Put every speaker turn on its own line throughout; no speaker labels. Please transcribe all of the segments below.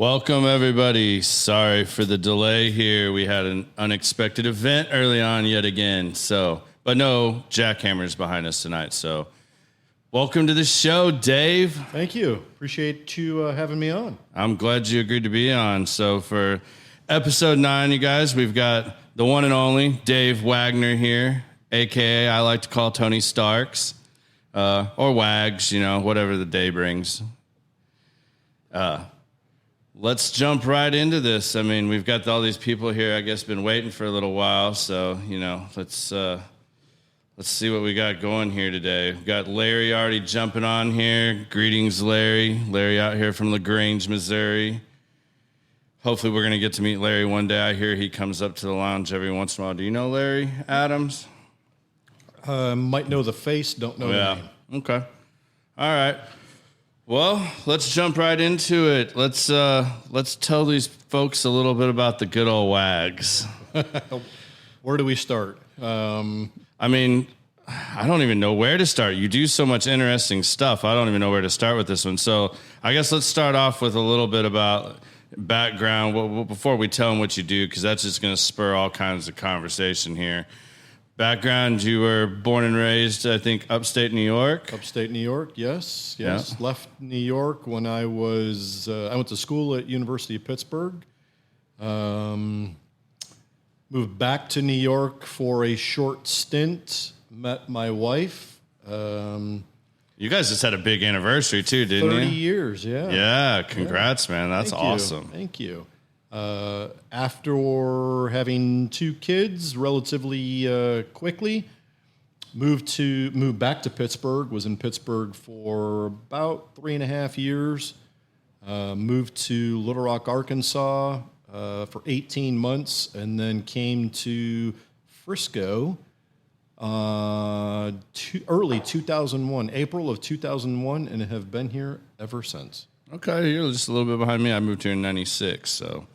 Welcome, everybody. Sorry for the delay here. We had an unexpected event early on yet again. But no jackhammers behind us tonight. So welcome to the show, Dave.
Thank you. Appreciate you having me on.
I'm glad you agreed to be on. So for episode 9, you guys, we've got the one and only Dave Wagner here, a.k.a. I like to call Tony Starks, or Wags, whatever the day brings. Let's jump right into this. I mean, we've got all these people here, I guess, been waiting for a little while. So, let's see what we got going here today. We've got Larry already jumping on here. Greetings, Larry. Larry out here from LaGrange, Missouri. Hopefully we're going to get to meet Larry one day. I hear he comes up to the lounge every once in a while. Do you know Larry Adams?
Might know the face, don't know the name.
Okay. All right. Well, let's jump right into it. Let's tell these folks a little bit about the good old Wags.
Where do we start?
I mean, I don't even know where to start. You do so much interesting stuff. I don't even know where to start with this one. So I guess let's start off with a little bit about background before we tell them what you do, because that's just going to spur all kinds of conversation here. Background, you were born and raised, I think, upstate New York.
Upstate New York, yes.
Yeah.
Left New York when I was, I went to school at University of Pittsburgh. Moved back to New York for a short stint, met my wife.
You guys just had a big anniversary too, didn't you?
30 years, yeah.
Yeah, congrats, man. That's awesome.
Thank you. After having 2 kids relatively quickly, moved back to Pittsburgh, was in Pittsburgh for about 3.5 years, moved to Little Rock, Arkansas for 18 months, and then came to Frisco early 2001, April of 2001, and have been here ever since.
Okay, you're just a little bit behind me. I moved here in 96, so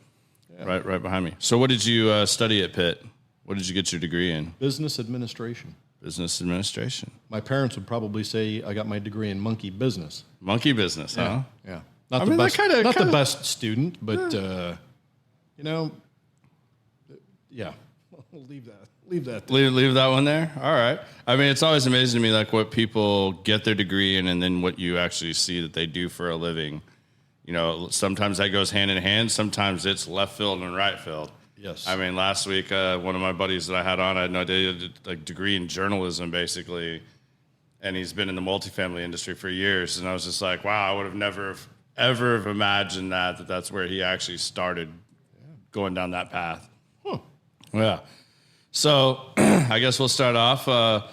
yeah. Right behind me. So what did you study at Pitt? What did you get your degree in?
Business administration.
Business administration.
My parents would probably say I got my degree in monkey business.
Monkey business, huh?
Yeah. Not the best student, but, yeah. We'll leave that. Leave that
one there? All right. I mean, it's always amazing to me, like, what people get their degree in and then what you actually see that they do for a living. Sometimes that goes hand in hand. Sometimes it's left field and right field.
Yes.
I mean, last week, one of my buddies that I had on, I had no idea, a degree in journalism, basically, and he's been in the multifamily industry for years. And I was just like, wow, I would have never, ever have imagined that's where he actually started going down that path.
Huh.
Yeah. So I guess we'll start off.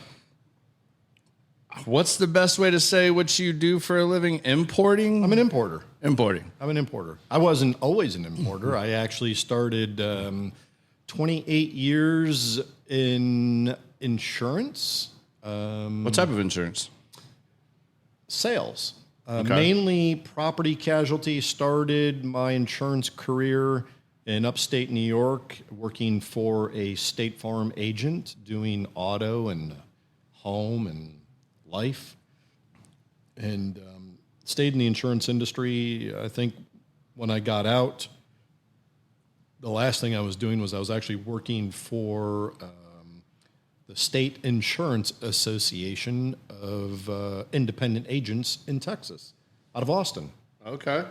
What's the best way to say what you do for a living? Importing?
I'm an importer.
Importing.
I'm an importer. I wasn't always an importer. I actually started 28 years in insurance.
What type of insurance?
Sales.
Okay.
Mainly property casualty. Started my insurance career in upstate New York, working for a State Farm agent, doing auto and home and life, and stayed in the insurance industry. I think when I got out, the last thing I was doing was I was actually working for the State Insurance Association of Independent Agents in Texas, out of Austin.
Okay.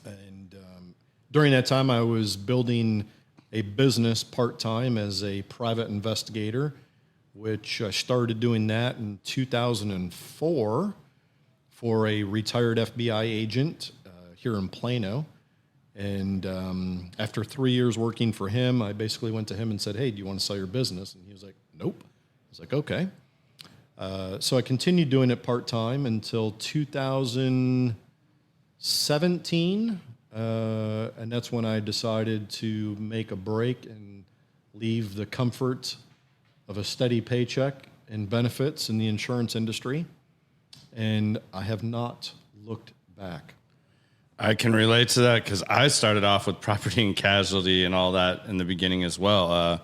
And during that time, I was building a business part-time as a private investigator, which I started doing that in 2004 for a retired FBI agent here in Plano. And after 3 years working for him, I basically went to him and said, hey, do you want to sell your business? And he was like, nope. I was like, okay. So I continued doing it part-time until 2017. And that's when I decided to make a break and leave the comfort of a steady paycheck and benefits in the insurance industry. And I have not looked back.
I can relate to that because I started off with property and casualty and all that in the beginning as well. I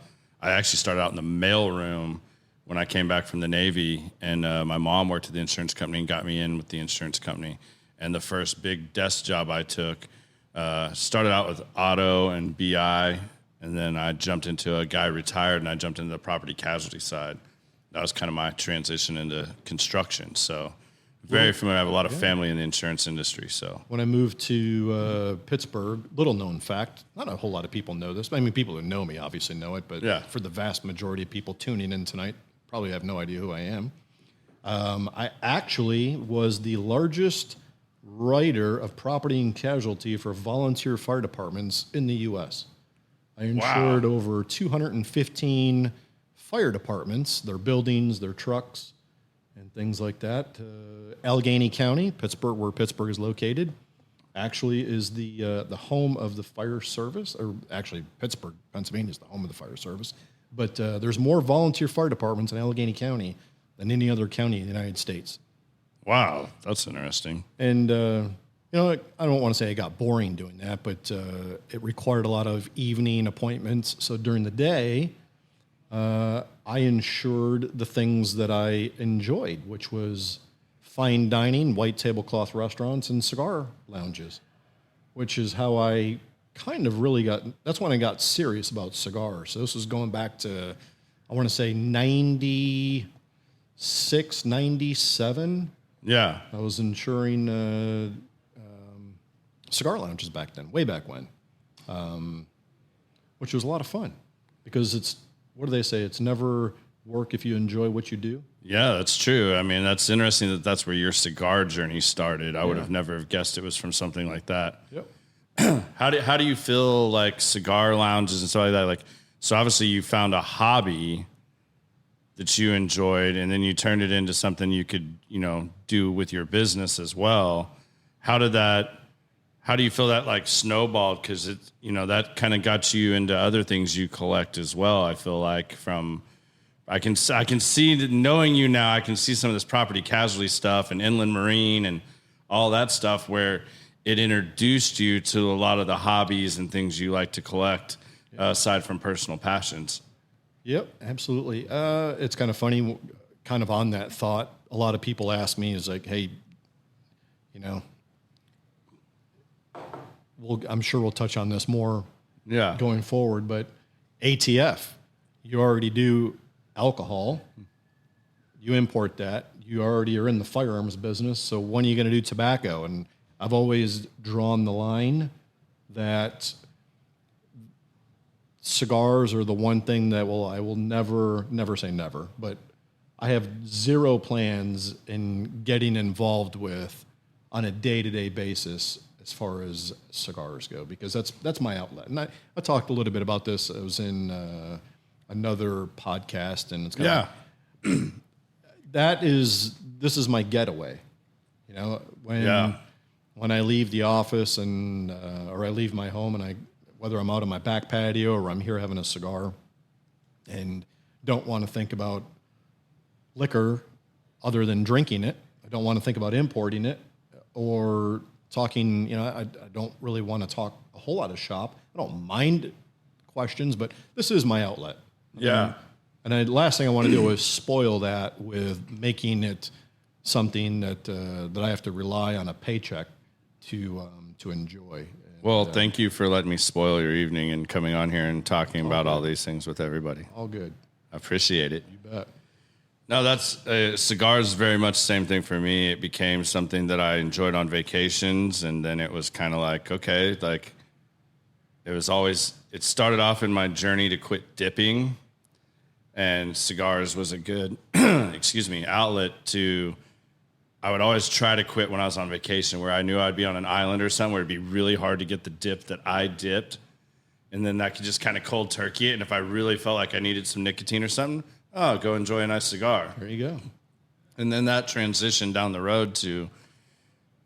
actually started out in the mailroom when I came back from the Navy, and my mom worked at the insurance company and got me in with the insurance company. And the first big desk job I took Started out with auto and BI, and then I jumped into a guy retired, and I jumped into the property casualty side. That was kind of my transition into construction. So very familiar. I have a lot of family in the insurance industry. So
when I moved to Pittsburgh, little known fact, not a whole lot of people know this. I mean, people who know me obviously know it, but for the vast majority of people tuning in tonight, probably have no idea who I am. I actually was the largest writer of property and casualty for volunteer fire departments in the U.S. I insured over 215 fire departments, their buildings, their trucks, and things like that. Allegheny County, Pittsburgh, where Pittsburgh is located, actually is the home of the fire service, or actually Pittsburgh, Pennsylvania is the home of the fire service. But there's more volunteer fire departments in Allegheny County than any other county in the United States.
Wow, that's interesting.
And, I don't want to say it got boring doing that, but it required a lot of evening appointments. So during the day, I insured the things that I enjoyed, which was fine dining, white tablecloth restaurants, and cigar lounges, which is how I kind of really that's when I got serious about cigars. So this was going back to, I want to say 96, 97.
Yeah.
I was insuring cigar lounges back then, way back when, which was a lot of fun because it's, what do they say? It's never work if you enjoy what you do.
Yeah, that's true. I mean, that's interesting that that's where your cigar journey started. I would have never have guessed it was from something like that.
Yep.
How do you feel like cigar lounges and stuff like that? Like, so obviously you found a hobby that you enjoyed, and then you turned it into something you could, do with your business as well. How do you feel that like snowballed? Because it, that kind of got you into other things you collect as well. I feel like I can see that knowing you now, I can see some of this property casualty stuff and inland marine and all that stuff where it introduced you to a lot of the hobbies and things you like to collect aside from personal passions.
Yep, absolutely. It's kind of funny, kind of on that thought. A lot of people ask me, is like, hey, I'm sure we'll touch on this more going forward, but ATF, you already do alcohol, you import that, you already are in the firearms business, so when are you going to do tobacco? And I've always drawn the line that cigars are the one thing that I will never say never, but I have zero plans in getting involved with on a day-to-day basis as far as cigars go, because that's my outlet. And I talked a little bit about this. I was in another podcast, and it's kind of this is my getaway. When I leave the office and or I leave my home, and whether I'm out on my back patio or I'm here having a cigar, and don't want to think about liquor other than drinking it. I don't want to think about importing it or talking. I don't really want to talk a whole lot of shop. I don't mind questions, but this is my outlet.
Yeah.
And last thing I want to do is spoil that with making it something that I have to rely on a paycheck to enjoy.
Well, thank you for letting me spoil your evening and coming on here and talking about all these things with everybody.
All good.
I appreciate it.
You bet.
No, that's cigars is very much the same thing for me. It became something that I enjoyed on vacations, and then it was kind of like, okay, like it started off in my journey to quit dipping, and cigars was a good, outlet to. I would always try to quit when I was on vacation, where I knew I'd be on an island or somewhere. It'd be really hard to get the dip that I dipped, and then that could just kind of cold turkey it. And if I really felt like I needed some nicotine or something, go enjoy a nice cigar.
There you go.
And then that transitioned down the road to,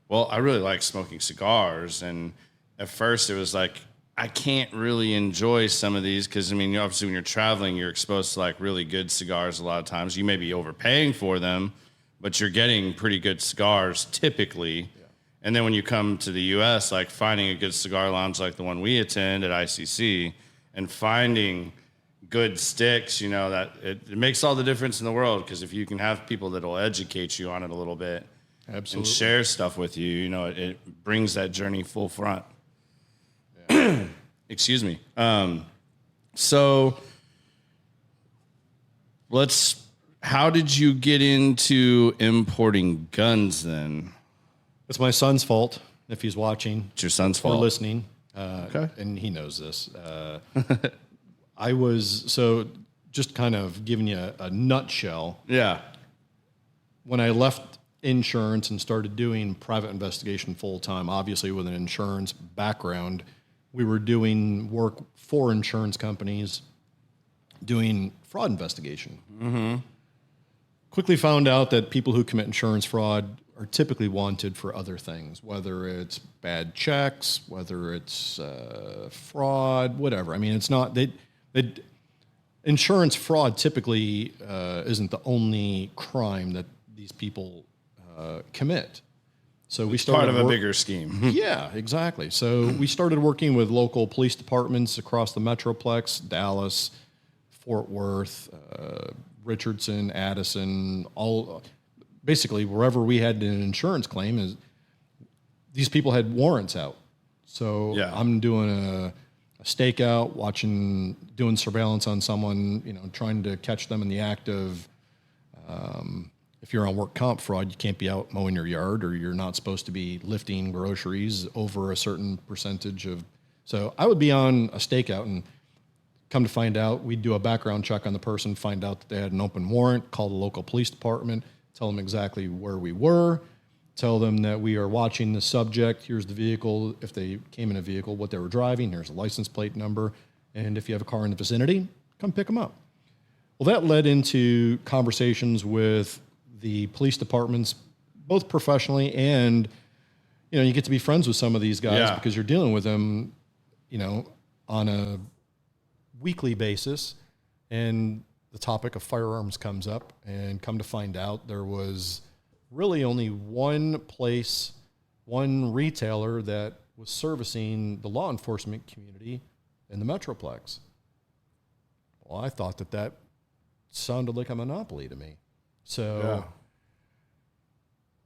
well, I really like smoking cigars. And at first it was like, I can't really enjoy some of these because, obviously when you're traveling, you're exposed to like really good cigars a lot of times. You may be overpaying for them, but you're getting pretty good cigars typically. Yeah. And then when you come to the U.S., like finding a good cigar lounge like the one we attend at ICC and finding good sticks, that it makes all the difference in the world, because if you can have people that will educate you on it a little bit.
Absolutely.
And share stuff with you, it brings that journey full front. Excuse me. So how did you get into importing guns then?
It's my son's fault if he's watching.
It's your son's
or
fault.
listening.
Okay.
And he knows this. Just kind of giving you a nutshell.
Yeah.
When I left insurance and started doing private investigation full time, obviously with an insurance background, we were doing work for insurance companies, doing fraud investigation. Mm-hmm. Quickly found out that people who commit insurance fraud are typically wanted for other things, whether it's bad checks, whether it's fraud, whatever. I mean, it's not insurance fraud typically isn't the only crime that these people commit. So we started
part of a bigger scheme.
Yeah, exactly. So we started working with local police departments across the Metroplex, Dallas, Fort Worth, Richardson, Addison, all basically wherever we had an insurance claim. Is these people had warrants out. So
yeah.
I'm doing a stakeout, doing surveillance on someone, trying to catch them in the act of, if you're on work comp fraud, you can't be out mowing your yard, or you're not supposed to be lifting groceries over a certain percentage of. So I would be on a stakeout, and come to find out, we'd do a background check on the person, find out that they had an open warrant, call the local police department, tell them exactly where we were, tell them that we are watching the subject. Here's the vehicle. If they came in a vehicle, what they were driving. Here's a license plate number. And if you have a car in the vicinity, come pick them up. Well, that led into conversations with the police departments, both professionally and, you get to be friends with some of these guys because you're dealing with them, on a weekly basis. And the topic of firearms comes up, and come to find out there was really only one retailer that was servicing the law enforcement community in the Metroplex. Well, I thought that sounded like a monopoly to me. So,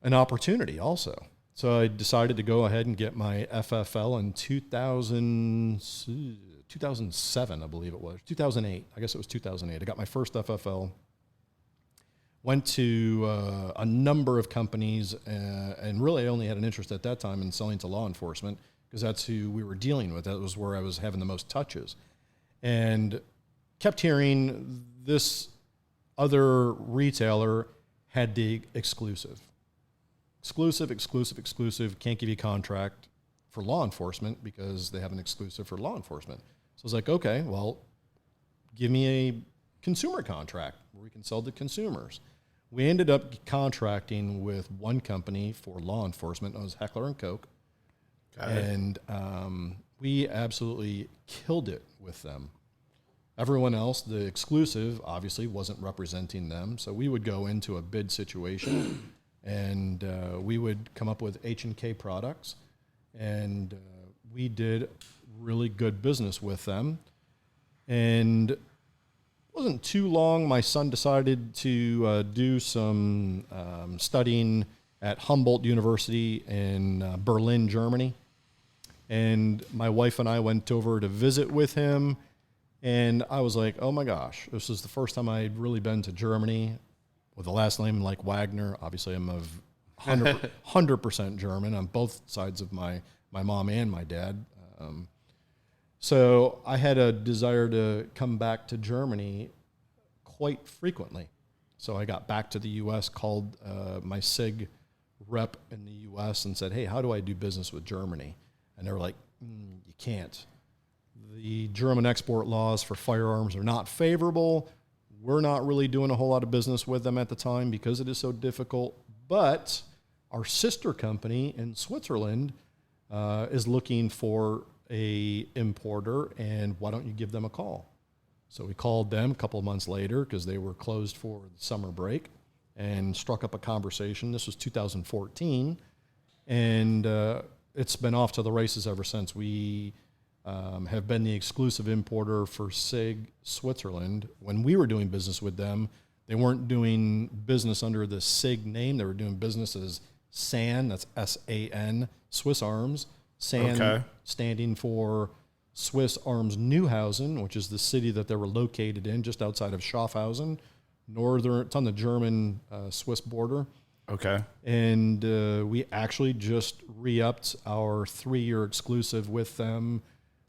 an opportunity also. So I decided to go ahead and get my FFL in 2007, I believe it was. 2008. I guess it was 2008. I got my first FFL. Went to a number of companies, and really I only had an interest at that time in selling to law enforcement because that's who we were dealing with. That was where I was having the most touches. And kept hearing this other retailer had the exclusive. Can't give you a contract for law enforcement because they have an exclusive for law enforcement. So I was like, okay, well, give me a consumer contract where we can sell to consumers. We ended up contracting with one company for law enforcement. It was Heckler & Koch. And we absolutely killed it with them. Everyone else, the exclusive, obviously wasn't representing them. So we would go into a bid situation, and we would come up with H&K products. And we did really good business with them. And it wasn't too long, my son decided to do some studying at Humboldt University in Berlin, Germany. And my wife and I went over to visit with him. And I was like, oh my gosh, this is the first time I'd really been to Germany with the last name like Wagner. Obviously, I'm of 100% German on both sides of my mom and my dad. So I had a desire to come back to Germany quite frequently. So I got back to the U.S., called my SIG rep in the U.S. and said, hey, how do I do business with Germany? And they were like, you can't. The German export laws for firearms are not favorable. We're not really doing a whole lot of business with them at the time because it is so difficult. But our sister company in Switzerland is looking for a importer, and why don't you give them a call? So we called them a couple of months later because they were closed for the summer break and struck up a conversation. This was 2014, and it's been off to the races ever since. We have been the exclusive importer for SIG Switzerland. When we were doing business with them, they weren't doing business under the SIG name. They were doing business as SAN, that's S-A-N, Swiss Arms. SAN standing for Swiss Arms Neuhausen, which is the city that they were located in, just outside of Schaffhausen. It's on the German-Swiss border.
Okay.
And we actually just re-upped our 3-year exclusive with them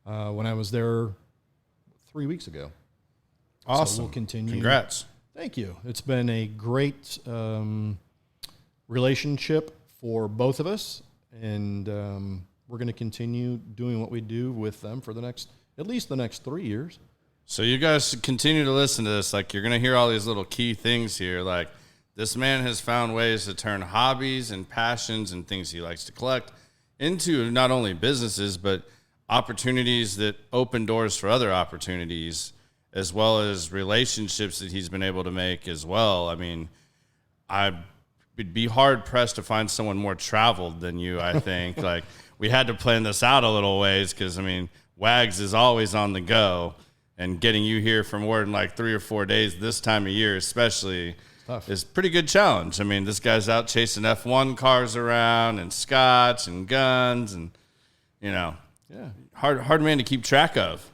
when I was there 3 weeks ago.
Awesome.
So we'll continue.
Congrats.
Thank you. It's been a great relationship for both of us, and we're going to continue doing what we do with them for at least the next 3 years.
So you guys should continue to listen to this. Like, you're going to hear all these little key things here. Like, this man has found ways to turn hobbies and passions and things he likes to collect into not only businesses, but opportunities that open doors for other opportunities, as well as relationships that he's been able to make as well. I mean, I would be hard-pressed to find someone more traveled than you, I think. Like, we had to plan this out a little ways because, I mean, Wags is always on the go. And getting you here for more than like 3 or 4 days this time of year especially is a pretty good challenge. I mean, this guy's out chasing F1 cars around and scotch and guns and, hard man to keep track of.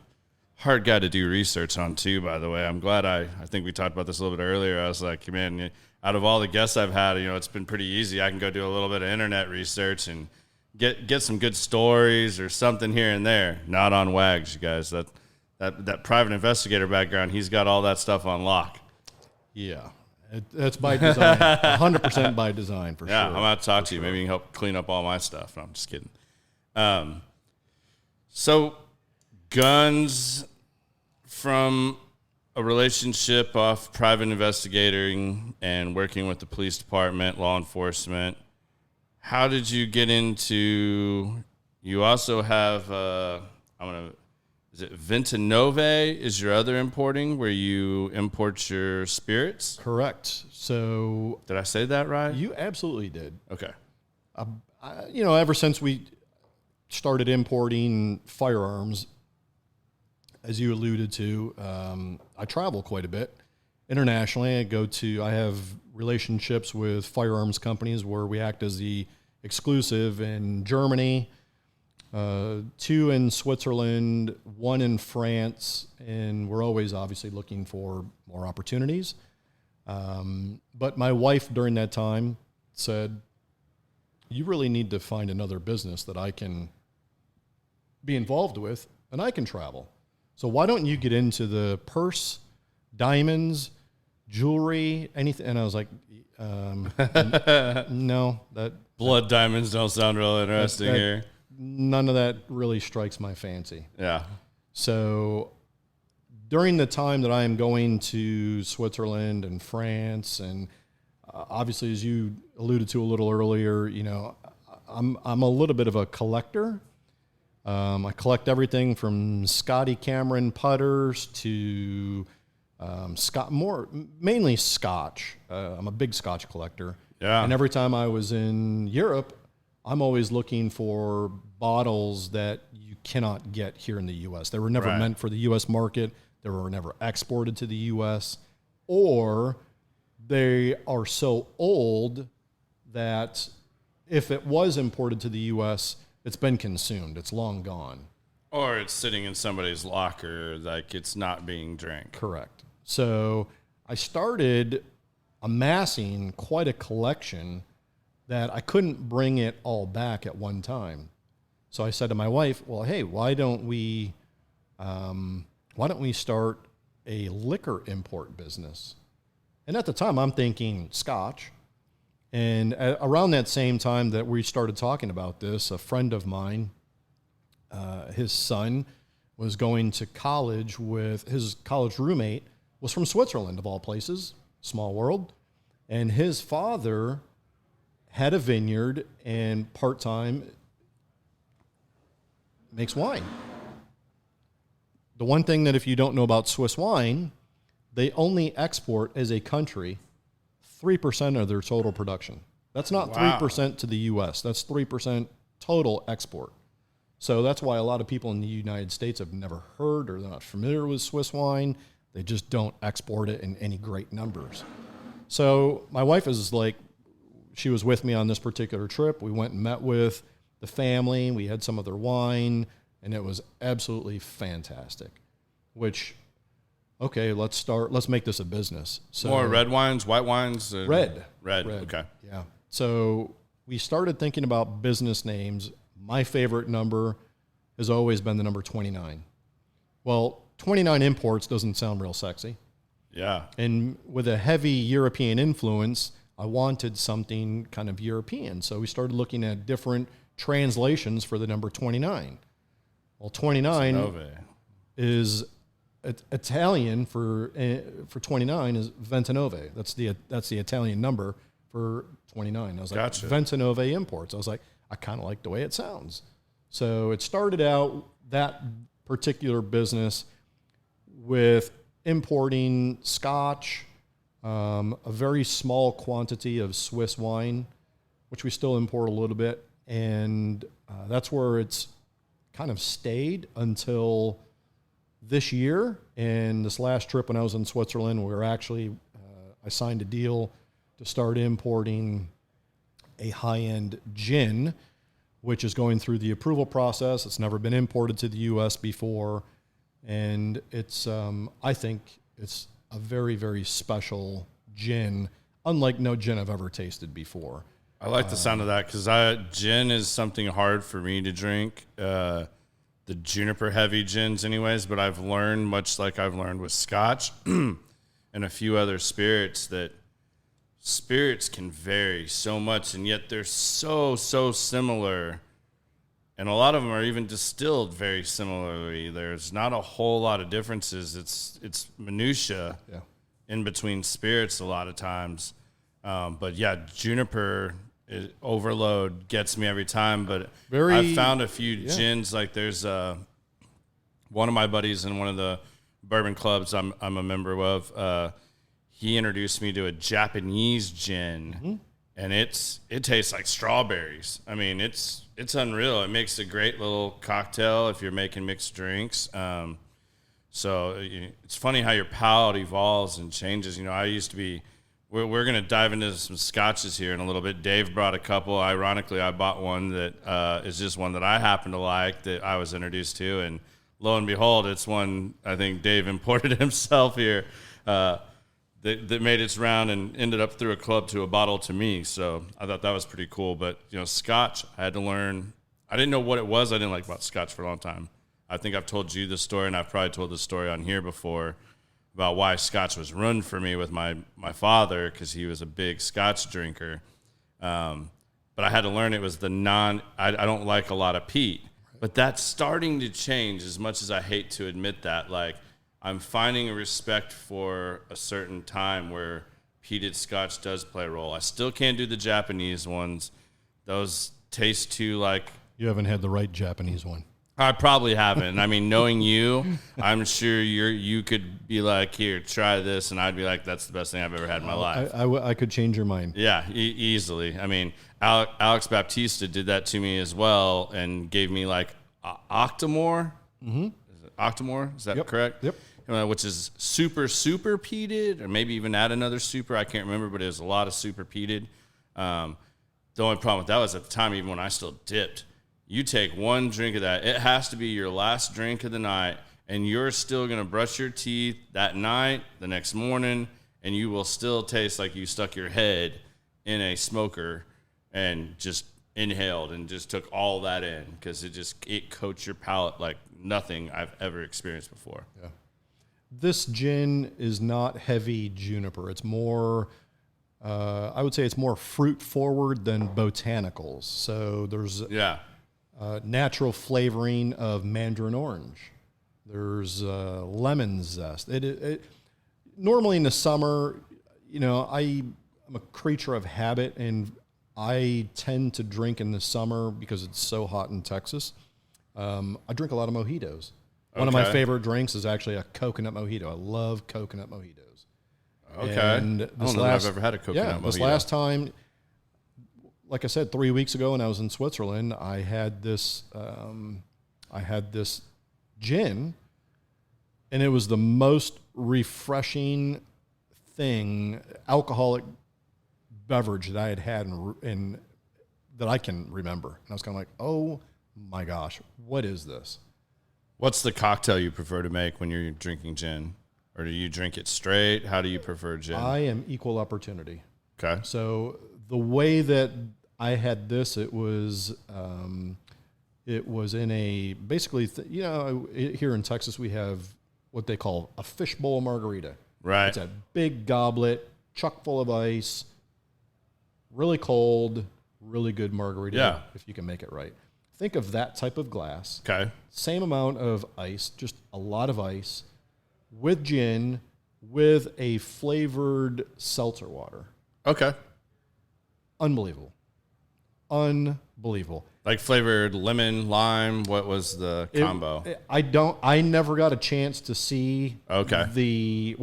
Hard guy to do research on too, by the way. I'm glad I think we talked about this a little bit earlier. I was like, man, out of all the guests I've had, it's been pretty easy. I can go do a little bit of internet research and get some good stories or something here and there. Not on Wags, you guys. That private investigator background, he's got all that stuff on lock.
Yeah, that's by design. 100% by design, for sure.
Yeah, I'm about to talk to you. Maybe you can help clean up all my stuff. No, I'm just kidding. So guns from a relationship off private investigating and working with the police department, law enforcement. How did you get into, you also have, is it Ventinove is your other importing where you import your spirits?
Correct. So
did I say that right?
You absolutely did.
Okay.
Ever since we started importing firearms, as you alluded to, I travel quite a bit internationally. I have relationships with firearms companies where we act as the exclusive in Germany, 2 in Switzerland, 1 in France, and we're always obviously looking for more opportunities. But my wife during that time said, you really need to find another business that I can be involved with and I can travel. So why don't you get into the purse, diamonds, jewelry, anything? And I was like, no, that
blood diamonds don't sound real interesting here.
None of that really strikes my fancy.
Yeah.
So during the time that I am going to Switzerland and France, and obviously, as you alluded to a little earlier, I'm a little bit of a collector. I collect everything from Scotty Cameron putters to mainly scotch. I'm a big scotch collector.
Yeah.
And every time I was in Europe, I'm always looking for bottles that you cannot get here in the U.S. They were never meant for the U.S. market. They were never exported to the U.S. Or they are so old that if it was imported to the U.S., it's been consumed. It's long gone.
Or it's sitting in somebody's locker, like it's not being drank.
Correct. So I started amassing quite a collection that I couldn't bring it all back at one time. So I said to my wife, well, hey, why don't we start a liquor import business? And at the time, I'm thinking scotch. And around that same time that we started talking about this, a friend of mine, his son was going to college with his college roommate, was from Switzerland, of all places, small world. And his father had a vineyard and part-time makes wine. The one thing that if you don't know about Swiss wine, they only export as a country 3% of their total production. That's not 3% to the U.S. That's 3% total export. So that's why a lot of people in the United States have never heard or they're not familiar with Swiss wine. They just don't export it in any great numbers. So my wife is like, she was with me on this particular trip. We went and met with the family. We had some of their wine. and it was absolutely fantastic. Which, okay, let's make this a business. So
more red wines, white wines?
Red.
Okay.
Yeah. So we started thinking about business names. My favorite number has always been the number 29. Well, 29 Imports doesn't sound real sexy.
Yeah.
And with a heavy European influence, I wanted something kind of European. So we started looking at different translations for the number 29. Well, 29 is Italian for 29 is Ventinove. That's the Italian number for 29. I was like,
gotcha.
Ventinove Imports. I was like, I kind of like the way it sounds. So it started out that particular business with importing scotch, a very small quantity of Swiss wine, which we still import a little bit. And that's where it's kind of stayed until this year. And this last trip when I was in Switzerland, we were actually, I signed a deal to start importing a high-end gin, which is going through the approval process. It's never been imported to the U.S. before. And it's, I think it's a very, very special gin, unlike no gin I've ever tasted before.
I like the sound of that because gin is something hard for me to drink. The juniper heavy gins anyways, but I've learned, much like I've learned with scotch and a few other spirits, that spirits can vary so much, and yet they're so similar. And a lot of them are even distilled very similarly. There's not a whole lot of differences. It's minutia in between spirits a lot of times. But yeah, juniper overload gets me every time. But I've found a few gins. Like there's one of my buddies in one of the bourbon clubs I'm a member of. He introduced me to a Japanese gin, and it tastes like strawberries. I mean, it's unreal. It makes a great little cocktail if you're making mixed drinks. So it's funny how your palate evolves and changes. I used to be. We're going to dive into some scotches here in a little bit. Dave brought a couple. Ironically, I bought one that is just one that I happen to like that I was introduced to, and lo and behold, it's one I think Dave imported himself here. That made its round and ended up through a club to a bottle to me. So I thought that was pretty cool. But, scotch, I had to learn. I didn't know what it was. I didn't like about scotch for a long time. I think I've told you this story, and I've probably told this story on here before about why scotch was ruined for me with my father, because he was a big scotch drinker. But I had to learn it was I don't like a lot of peat. But that's starting to change, as much as I hate to admit that. Like, I'm finding a respect for a certain time where peated scotch does play a role. I still can't do the Japanese ones. Those taste too like...
You haven't had the right Japanese one.
I probably haven't. I mean, knowing you, I'm sure you could be like, here, try this, and I'd be like, that's the best thing I've ever had in my life.
I could change your mind.
Yeah, easily. I mean, Alex Baptista did that to me as well and gave me like Octomore. Mm-hmm. Is it Octomore? Is that correct?
Yep.
Which is super peated, or maybe even add another super. I can't remember, but it was a lot of super peated. The only problem with that was at the time, even when I still dipped, you take one drink of that, it has to be your last drink of the night, and you're still going to brush your teeth that night, the next morning, and you will still taste like you stuck your head in a smoker and just inhaled and just took all that in, because it coats your palate like nothing I've ever experienced before.
Yeah. This gin is not heavy juniper. It's more, I would say it's more fruit forward than botanicals. So there's natural flavoring of mandarin orange. There's lemon zest. Normally in the summer, I'm a creature of habit, and I tend to drink in the summer because it's so hot in Texas. I drink a lot of mojitos. One of my favorite drinks is actually a coconut mojito. I love coconut mojitos.
Okay. And I don't know if I've ever had a coconut mojito.
This last time, like I said, 3 weeks ago when I was in Switzerland, I had this gin, and it was the most refreshing alcoholic beverage that I had in that I can remember. And I was kind of like, oh my gosh, what is this?
What's the cocktail you prefer to make when you're drinking gin? Or do you drink it straight? How do you prefer gin?
I am equal opportunity.
Okay.
So the way that I had this, it was in a, basically, here in Texas, we have what they call a fishbowl margarita.
Right.
It's a big goblet, chock full of ice, really cold, really good margarita, if you can make it right. Think of that type of glass.
Okay.
Same amount of ice, just a lot of ice, with gin, with a flavored seltzer water.
Okay.
Unbelievable.
Like flavored lemon, lime. What was the combo?
I never got a chance to see what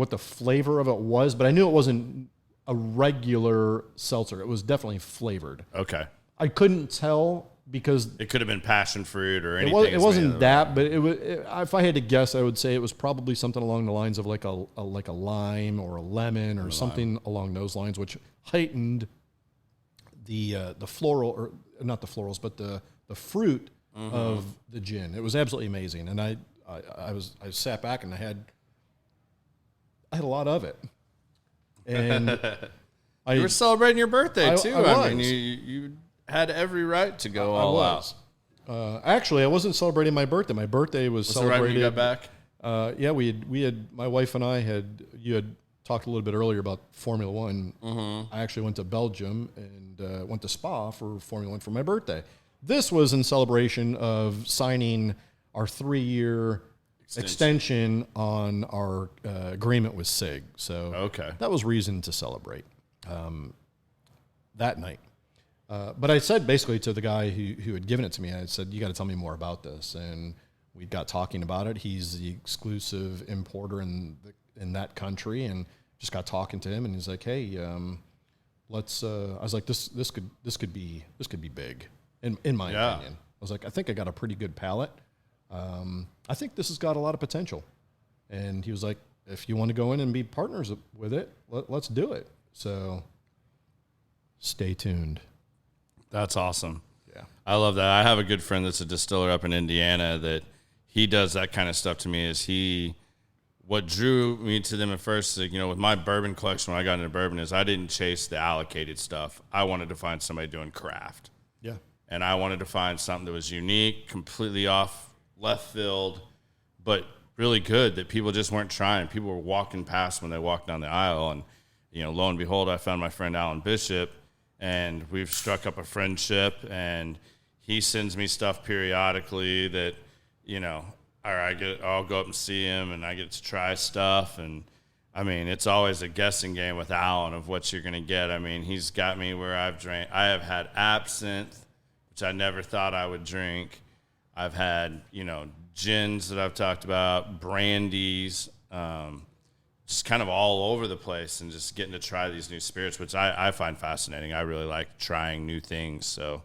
the flavor of it was, but I knew it wasn't a regular seltzer. It was definitely flavored.
Okay.
I couldn't tell because
it could have been passion fruit or anything.
It wasn't that, but if I had to guess, I would say it was probably something along the lines of like a lime or a lemon or something along those lines, which heightened the floral, or not the florals, but the fruit of the gin. It was absolutely amazing, and I sat back and I had a lot of it, and
you were celebrating your birthday too.
I
mean, you had every right to go all out.
Actually, I wasn't celebrating my birthday. My birthday was celebrated.
Right when you got back?
Yeah, we had my wife and I you had talked a little bit earlier about Formula One. I actually went to Belgium and went to Spa for Formula One for my birthday. This was in celebration of signing our 3-year extension on our agreement with SIG. So that was reason to celebrate that night. But I said basically to the guy who had given it to me, I said, you got to tell me more about this. And we got talking about it. He's the exclusive importer in that country, and just got talking to him, and he's like, hey, let's, I was like, this could be big in my opinion. I was like, I think I got a pretty good palate. I think this has got a lot of potential. And he was like, if you want to go in and be partners with it, let's do it. So stay tuned.
That's awesome.
Yeah. I
love that. I have a good friend that's a distiller up in Indiana that he does that kind of stuff to me. What drew me to them at first, with my bourbon collection when I got into bourbon, is I didn't chase the allocated stuff. I wanted to find somebody doing craft.
Yeah.
And I wanted to find something that was unique, completely off left field, but really good that people just weren't trying. People were walking past when they walked down the aisle. And, lo and behold, I found my friend Alan Bishop, and we've struck up a friendship, and he sends me stuff periodically that, I'll go up and see him, and I get to try stuff. And, I mean, it's always a guessing game with Alan of what you're going to get. I mean, he's got me where I have had absinthe, which I never thought I would drink. I've had, gins that I've talked about, brandies, just kind of all over the place, and just getting to try these new spirits, which I find fascinating. I really like trying new things. So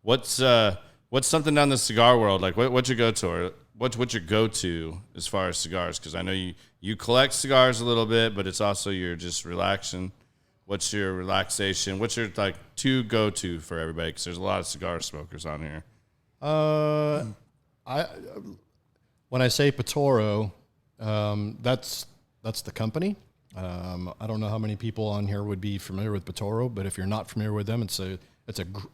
what's something down the cigar world? Like what's your go-to, or what's your go-to as far as cigars? Because I know you collect cigars a little bit, but it's also you're just relaxing. What's your relaxation? What's your to go-to for everybody? Because there's a lot of cigar smokers on here.
When I say Patoro, that's the company. I don't know how many people on here would be familiar with Patoro, but if you're not familiar with them, it's a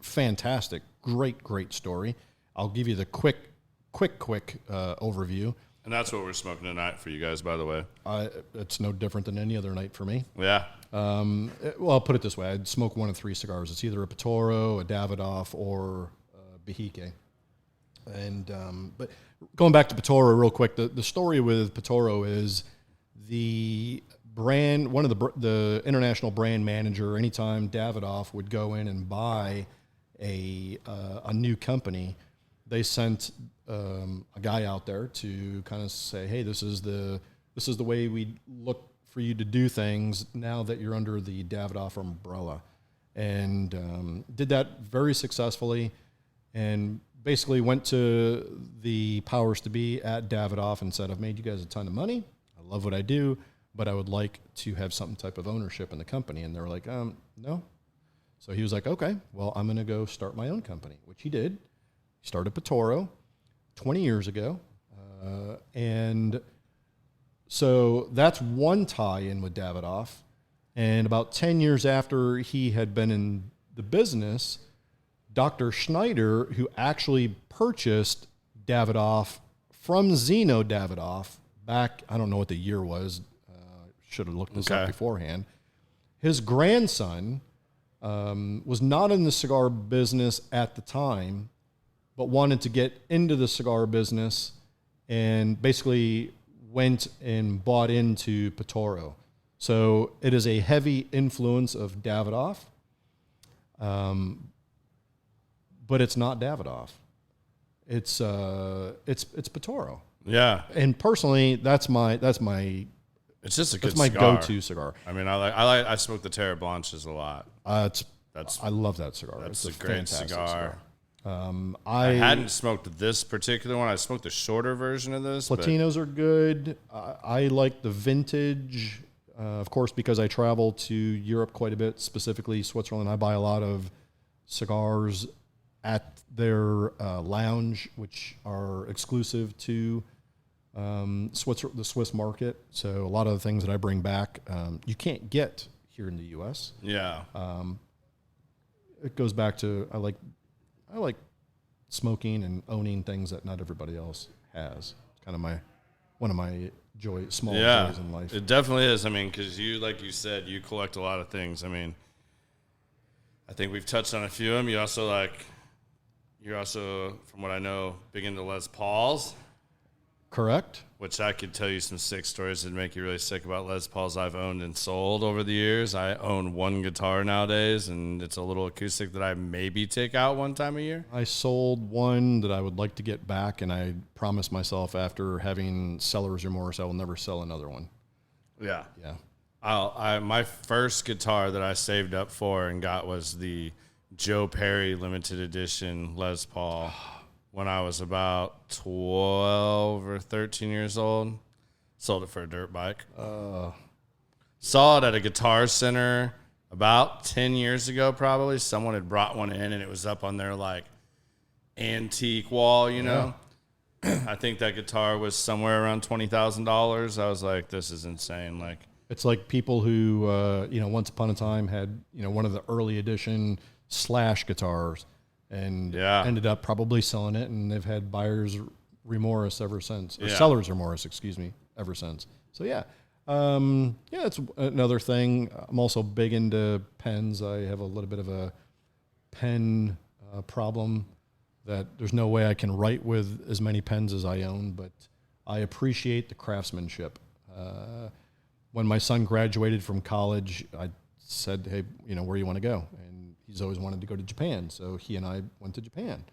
fantastic, great story. I'll give you the quick overview.
And that's what we're smoking tonight for you guys, by the way.
It's no different than any other night for me.
Yeah.
Well, I'll put it this way. I'd smoke one of 3 cigars. It's either a Patoro, a Davidoff, or a Behike. And but going back to Patoro real quick, the story with Patoro is the brand, one of the international brand manager, anytime Davidoff would go in and buy a new company, they sent a guy out there to kind of say, hey, this is the way we look for you to do things now that you're under the Davidoff umbrella. And did that very successfully, and basically went to the powers to be at Davidoff and said, I've made you guys a ton of money. I love what I do, but I would like to have some type of ownership in the company. And they were like, no. So he was like, okay, well, I'm going to go start my own company, which he did. He started Patoro 20 years ago. And so that's one tie-in with Davidoff. And about 10 years after he had been in the business, Dr. Schneider, who actually purchased Davidoff from Zeno Davidoff back, I don't know what the year was, should have looked this up beforehand. His grandson was not in the cigar business at the time, but wanted to get into the cigar business and basically went and bought into Petoro. So it is a heavy influence of Davidoff, but it's not Davidoff. It's Petoro.
Yeah.
And personally, that's my
It's just a good
my
cigar.
go-to cigar.
I mean, I smoke the Terra Blanches a lot.
I love that cigar.
That's
it's
a great cigar.
I
hadn't smoked this particular one. I smoked the shorter version of this.
Platinos are good. I like the vintage, of course, because I travel to Europe quite a bit, specifically Switzerland. I buy a lot of cigars at their lounge, which are exclusive to the Swiss market. So a lot of the things that I bring back, you can't get here in the U.S.
Yeah.
It goes back to I like smoking and owning things that not everybody else has. It's kind of one of my small joys in life.
It definitely is. I mean, because you, like you said, you collect a lot of things. I mean, I think we've touched on a few of them. You're also, from what I know, big into Les Pauls.
Correct.
Which I could tell you some sick stories that make you really sick about Les Pauls I've owned and sold over the years. I own one guitar nowadays, and it's a little acoustic that I maybe take out one time a year.
I sold one that I would like to get back, and I promised myself after having seller's remorse, I will never sell another one.
Yeah.
Yeah.
My first guitar that I saved up for and got was the Joe Perry limited edition Les Paul. When I was about 12 or 13 years old. Sold it for a dirt bike. Saw it at a Guitar Center about 10 years ago probably. Someone had brought one in, and it was up on their, like, antique wall, you know. I think that guitar was somewhere around $20,000. I was like, this is insane. Like,
it's like people who, once upon a time had, one of the early edition Slash guitars. And ended up probably selling it, and they've had buyer's remorse ever since, or seller's remorse, ever since. So it's another thing. I'm also big into pens. I have a little bit of a pen problem that there's no way I can write with as many pens as I own, but I appreciate the craftsmanship. When my son graduated from college, I said, hey, where do you want to go? And he's always wanted to go to Japan, so he and I went to Japan.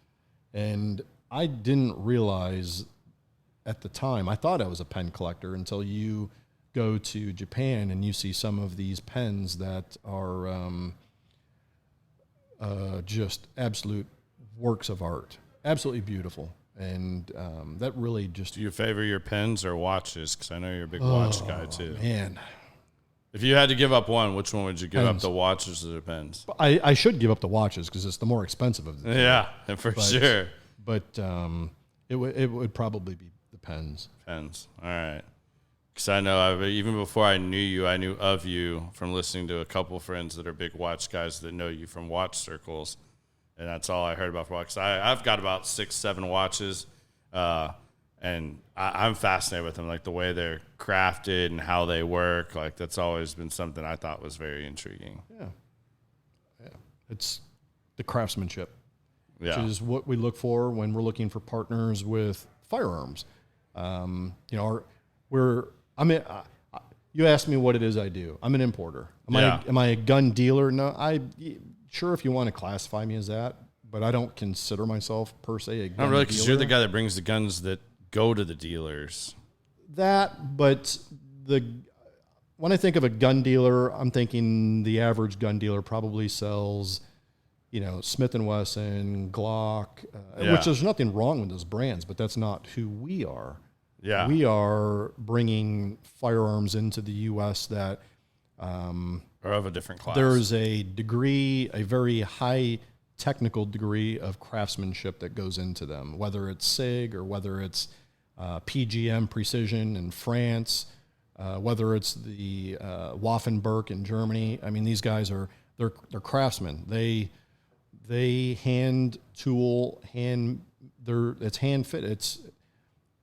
And I didn't realize at the time, I thought I was a pen collector until you go to Japan and you see some of these pens that are just absolute works of art. Absolutely beautiful. And that really just...
Do you favor your pens or watches? Because I know you're a big watch guy, too.
Man.
If you had to give up one, which one would you give up, the watches or the pens?
I should give up the watches because it's the more expensive of the two.
Yeah, for sure.
But it would probably be the pens.
Pens. All right. Because I know even before I knew you, I knew of you from listening to a couple friends that are big watch guys that know you from watch circles. And that's all I heard about for watches. I've got about 6-7 watches. And I'm fascinated with them, like the way they're crafted and how they work. Like, that's always been something I thought was very intriguing.
Yeah. It's the craftsmanship, which
Yeah.
is what we look for when we're looking for partners with firearms. You asked me what it is I do. I'm an importer. Am I a gun dealer? No. Sure, if you want to classify me as that, but I don't consider myself per se a gun dealer.
Not really, because you're the guy that brings the guns that go to the dealers.
But when I think of a gun dealer, I'm thinking the average gun dealer probably sells, Smith & Wesson, Glock, which there's nothing wrong with those brands, but that's not who we are.
Yeah.
We are bringing firearms into the U.S. that
Or of a different class.
There's a very high technical degree of craftsmanship that goes into them, whether it's SIG or whether it's PGM Precision in France, whether it's the Waffenberg in Germany. I mean, these guys they're craftsmen. They hand tool, it's hand fit.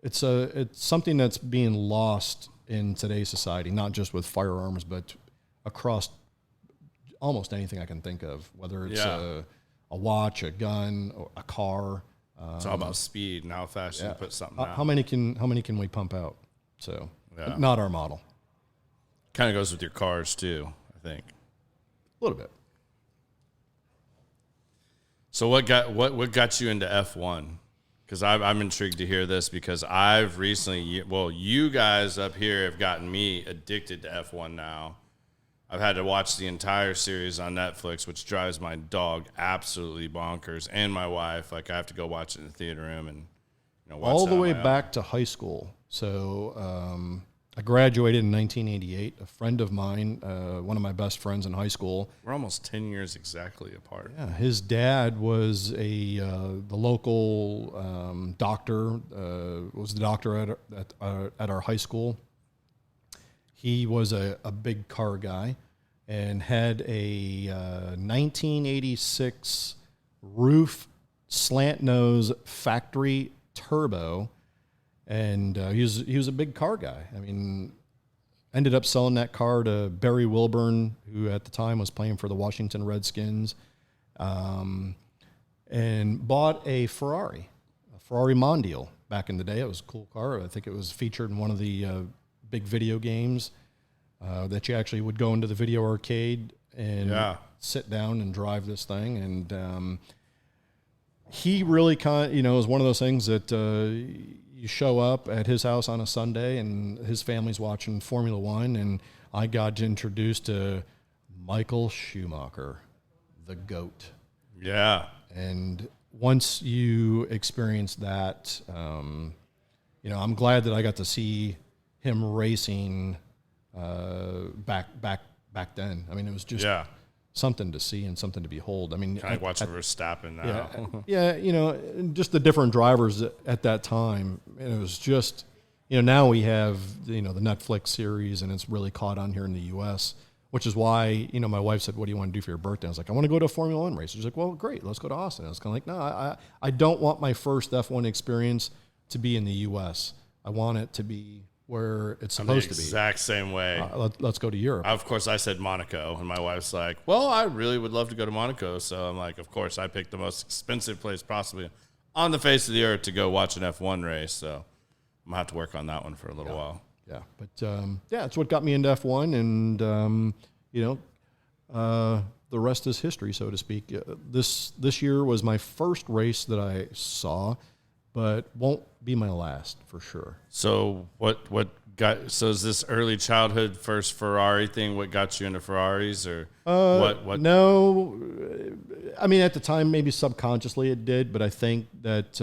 It's something that's being lost in today's society, not just with firearms, but across almost anything I can think of, whether it's a watch, a gun, or a car.
It's all about speed and how fast you can put something out.
How many can we pump out? So, not our model.
Kind of goes with your cars too, I think.
A little bit.
So what got you into F1? Because I'm intrigued to hear this, because I've recently, you guys up here have gotten me addicted to F1 now. I've had to watch the entire series on Netflix, which drives my dog absolutely bonkers, and my wife. Like, I have to go watch it in the theater room and watch
all
that
the
on
way
my own.
back to high school. So I graduated in 1988. A friend of mine, one of my best friends in high school.
We're almost 10 years exactly apart.
Yeah, his dad was the local doctor. Was the doctor at our high school. He was a big car guy and had a 1986 roof slant nose factory turbo, and he was a big car guy. I mean, ended up selling that car to Barry Wilburn, who at the time was playing for the Washington Redskins, and bought a Ferrari Mondial back in the day. It was a cool car. I think it was featured in one of the big video games that you actually would go into the video arcade and sit down and drive this thing. And he really is one of those things that you show up at his house on a Sunday and his family's watching Formula One, and I got introduced to Michael Schumacher, the GOAT.
Yeah.
And once you experience that, I'm glad that I got to see him racing back then. I mean, it was just something to see and something to behold. I mean,
kind of watching Verstappen now.
Just the different drivers at that time. And it was just, now we have the Netflix series, and it's really caught on here in the U.S., which is why, my wife said, "What do you want to do for your birthday?" I was like, "I want to go to a Formula One race." She's like, "Well, great, let's go to Austin." I was kind of like, "No, I don't want my first F1 experience to be in the U.S. I want it to be where it's supposed to be."
Exact same way.
Let's go to Europe.
Of course, I said Monaco, and my wife's like, "Well, I really would love to go to Monaco." So I'm like, "Of course, I picked the most expensive place possibly on the face of the earth to go watch an F1 race." So I'm gonna have to work on that one for a little while.
Yeah, but it's what got me into F1, and the rest is history, so to speak. This year was my first race that I saw, but won't be my last for sure.
So is this early childhood first Ferrari thing what got you into Ferraris, or what?
No, I mean, at the time maybe subconsciously it did, but I think that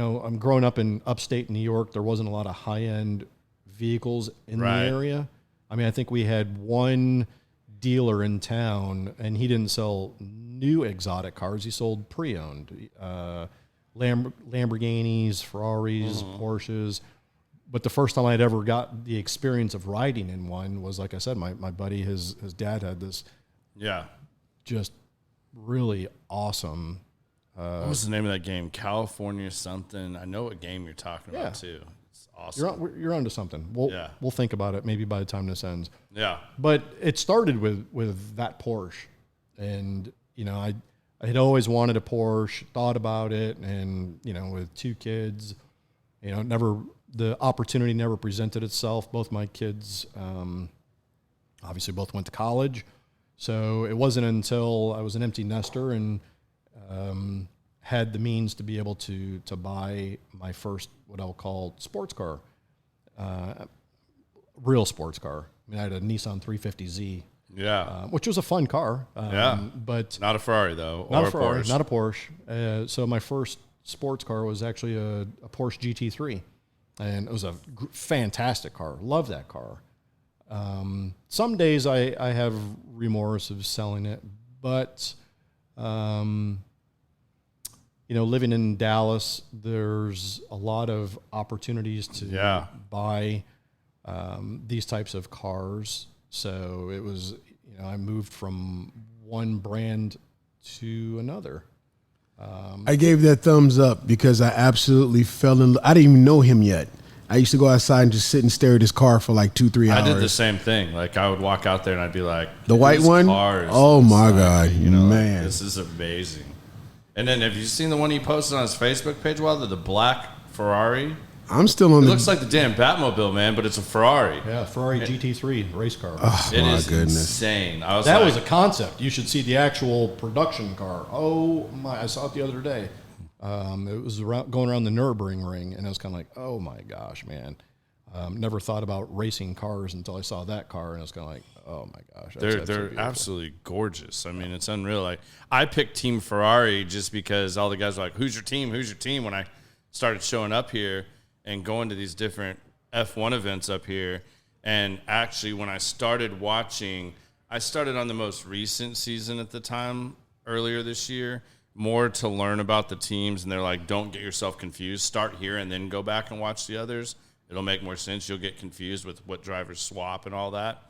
I'm growing up in upstate New York. There wasn't a lot of high-end vehicles in the area. I mean, I think we had one dealer in town, and he didn't sell new exotic cars. He sold pre-owned Lamborghinis, Ferraris, Porsches. But the first time I'd ever got the experience of riding in one was, like I said, my buddy, his dad had this just really awesome.
What was the name of that game? California something. I know what game you're talking about too. It's awesome.
You're onto something. We'll think about it maybe by the time this ends.
Yeah.
But it started with that Porsche, and I had always wanted a Porsche, thought about it, and with two kids, the opportunity never presented itself. Both my kids, obviously, both went to college, so it wasn't until I was an empty nester and had the means to be able to buy my first, what I'll call, sports car, real sports car. I mean, I had a Nissan 350Z, which was a fun car, but
not a Ferrari though,
not
or
a Ferrari,
Porsche.
not a Porsche. So my first sports car was actually a Porsche GT3, and it was a fantastic car. Love that car. Some days I have remorse of selling it, but living in Dallas, there's a lot of opportunities to buy these types of cars. So it was, I moved from one brand to another.
I gave that thumbs up because I absolutely fell in love. I didn't even know him yet. I used to go outside and just sit and stare at his car for like 2-3 hours.
I did the same thing. Like, I would walk out there and I'd be like,
the white one?
Cars,
oh, my
like,
God. Man.
Like, this is amazing. And then have you seen the one he posted on his Facebook page? Well, the black Ferrari?
I'm still on
It looks like the damn Batmobile, man, but it's a Ferrari.
Yeah, Ferrari GT3 race car.
Oh,
it
my
is
goodness.
insane.
That was a concept. You should see the actual production car. Oh, my. I saw it the other day. It was going around the Nürburgring ring, and I was kind of like, oh, my gosh, man. Never thought about racing cars until I saw that car, and I was kind of like, oh my gosh.
They're absolutely gorgeous. I mean, it's unreal. Like, I picked Team Ferrari just because all the guys were like, who's your team? Who's your team? When I started showing up here and going to these different F1 events up here. And actually, when I started watching, I started on the most recent season at the time, earlier this year, more to learn about the teams. And they're like, don't get yourself confused. Start here and then go back and watch the others. It'll make more sense. You'll get confused with what drivers swap and all that.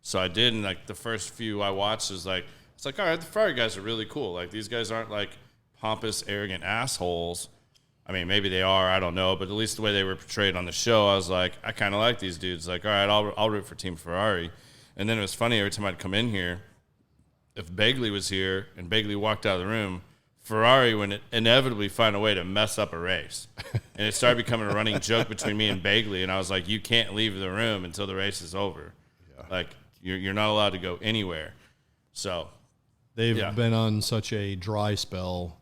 So I did, and like the first few I watched was like, it's like, all right, the Ferrari guys are really cool. Like, these guys aren't like pompous, arrogant assholes. I mean, maybe they are, I don't know, but at least the way they were portrayed on the show, I was like, I kind of like these dudes. Like, all right, I'll root for Team Ferrari. And then it was funny, every time I'd come in here, if Begley was here and Begley walked out of the room, Ferrari would inevitably find a way to mess up a race. And it started becoming a running joke between me and Begley, and I was like, you can't leave the room until the race is over. Yeah. Like, you're not allowed to go anywhere. So
they've been on such a dry spell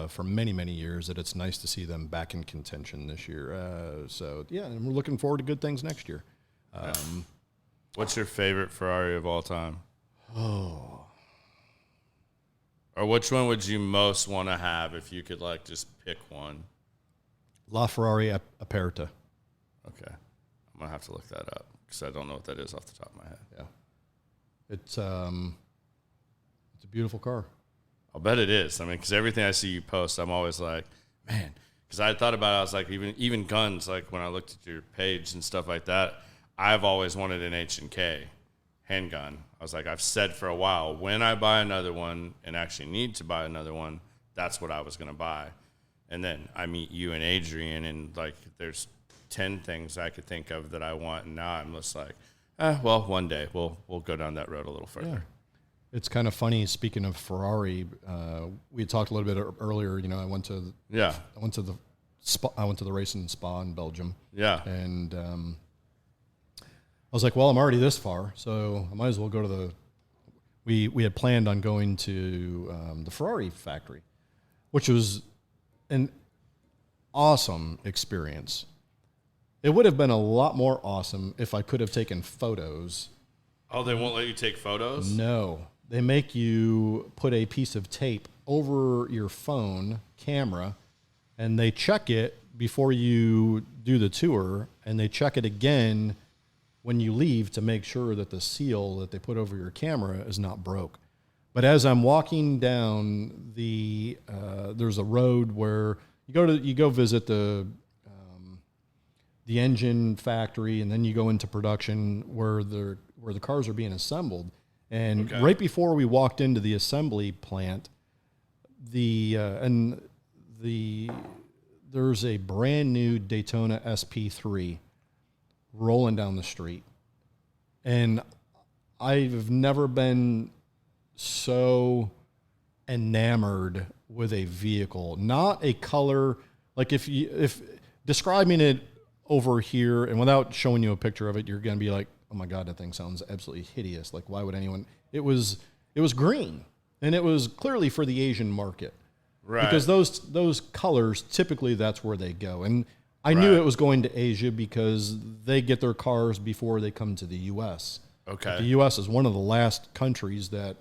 for many, many years that it's nice to see them back in contention this year. And we're looking forward to good things next year.
What's your favorite Ferrari of all time?
Oh.
Or which one would you most want to have if you could, like, just pick one?
La Ferrari Aperta.
Okay. I'm going to have to look that up because I don't know what that is off the top of my head.
Yeah. It's a beautiful car.
I'll bet it is. I mean, because everything I see you post, I'm always like, man. Because I thought about it, I was like, even guns, like when I looked at your page and stuff like that, I've always wanted an H&K handgun. I was like, I've said for a while, when I buy another one and actually need to buy another one, that's what I was going to buy. And then I meet you and Adrian, and like there's 10 things I could think of that I want, and now I'm just like, well, one day we'll go down that road a little further.
Yeah. It's kind of funny. Speaking of Ferrari, we had talked a little bit earlier. I went to the race in Spa in Belgium.
Yeah,
and I was like, well, I'm already this far, so I might as well go to the. We had planned on going to the Ferrari factory, which was an awesome experience. It would have been a lot more awesome if I could have taken photos.
Oh, they won't let you take photos?
No. They make you put a piece of tape over your phone camera, and they check it before you do the tour, and they check it again when you leave to make sure that the seal that they put over your camera is not broke. But as I'm walking down there's a road where you go visit the engine factory, and then you go into production where the cars are being assembled. And right before we walked into the assembly plant, there's a brand new Daytona SP3 rolling down the street. And I've never been so enamored with a vehicle. Not a color, like if describing it over here and without showing you a picture of it, you're going to be like, oh my God, that thing sounds absolutely hideous. Like, why would anyone? It was green, and it was clearly for the Asian market. Right. Because those colors, typically that's where they go. And I knew it was going to Asia because they get their cars before they come to the U.S.
Okay.
But the U.S. is one of the last countries that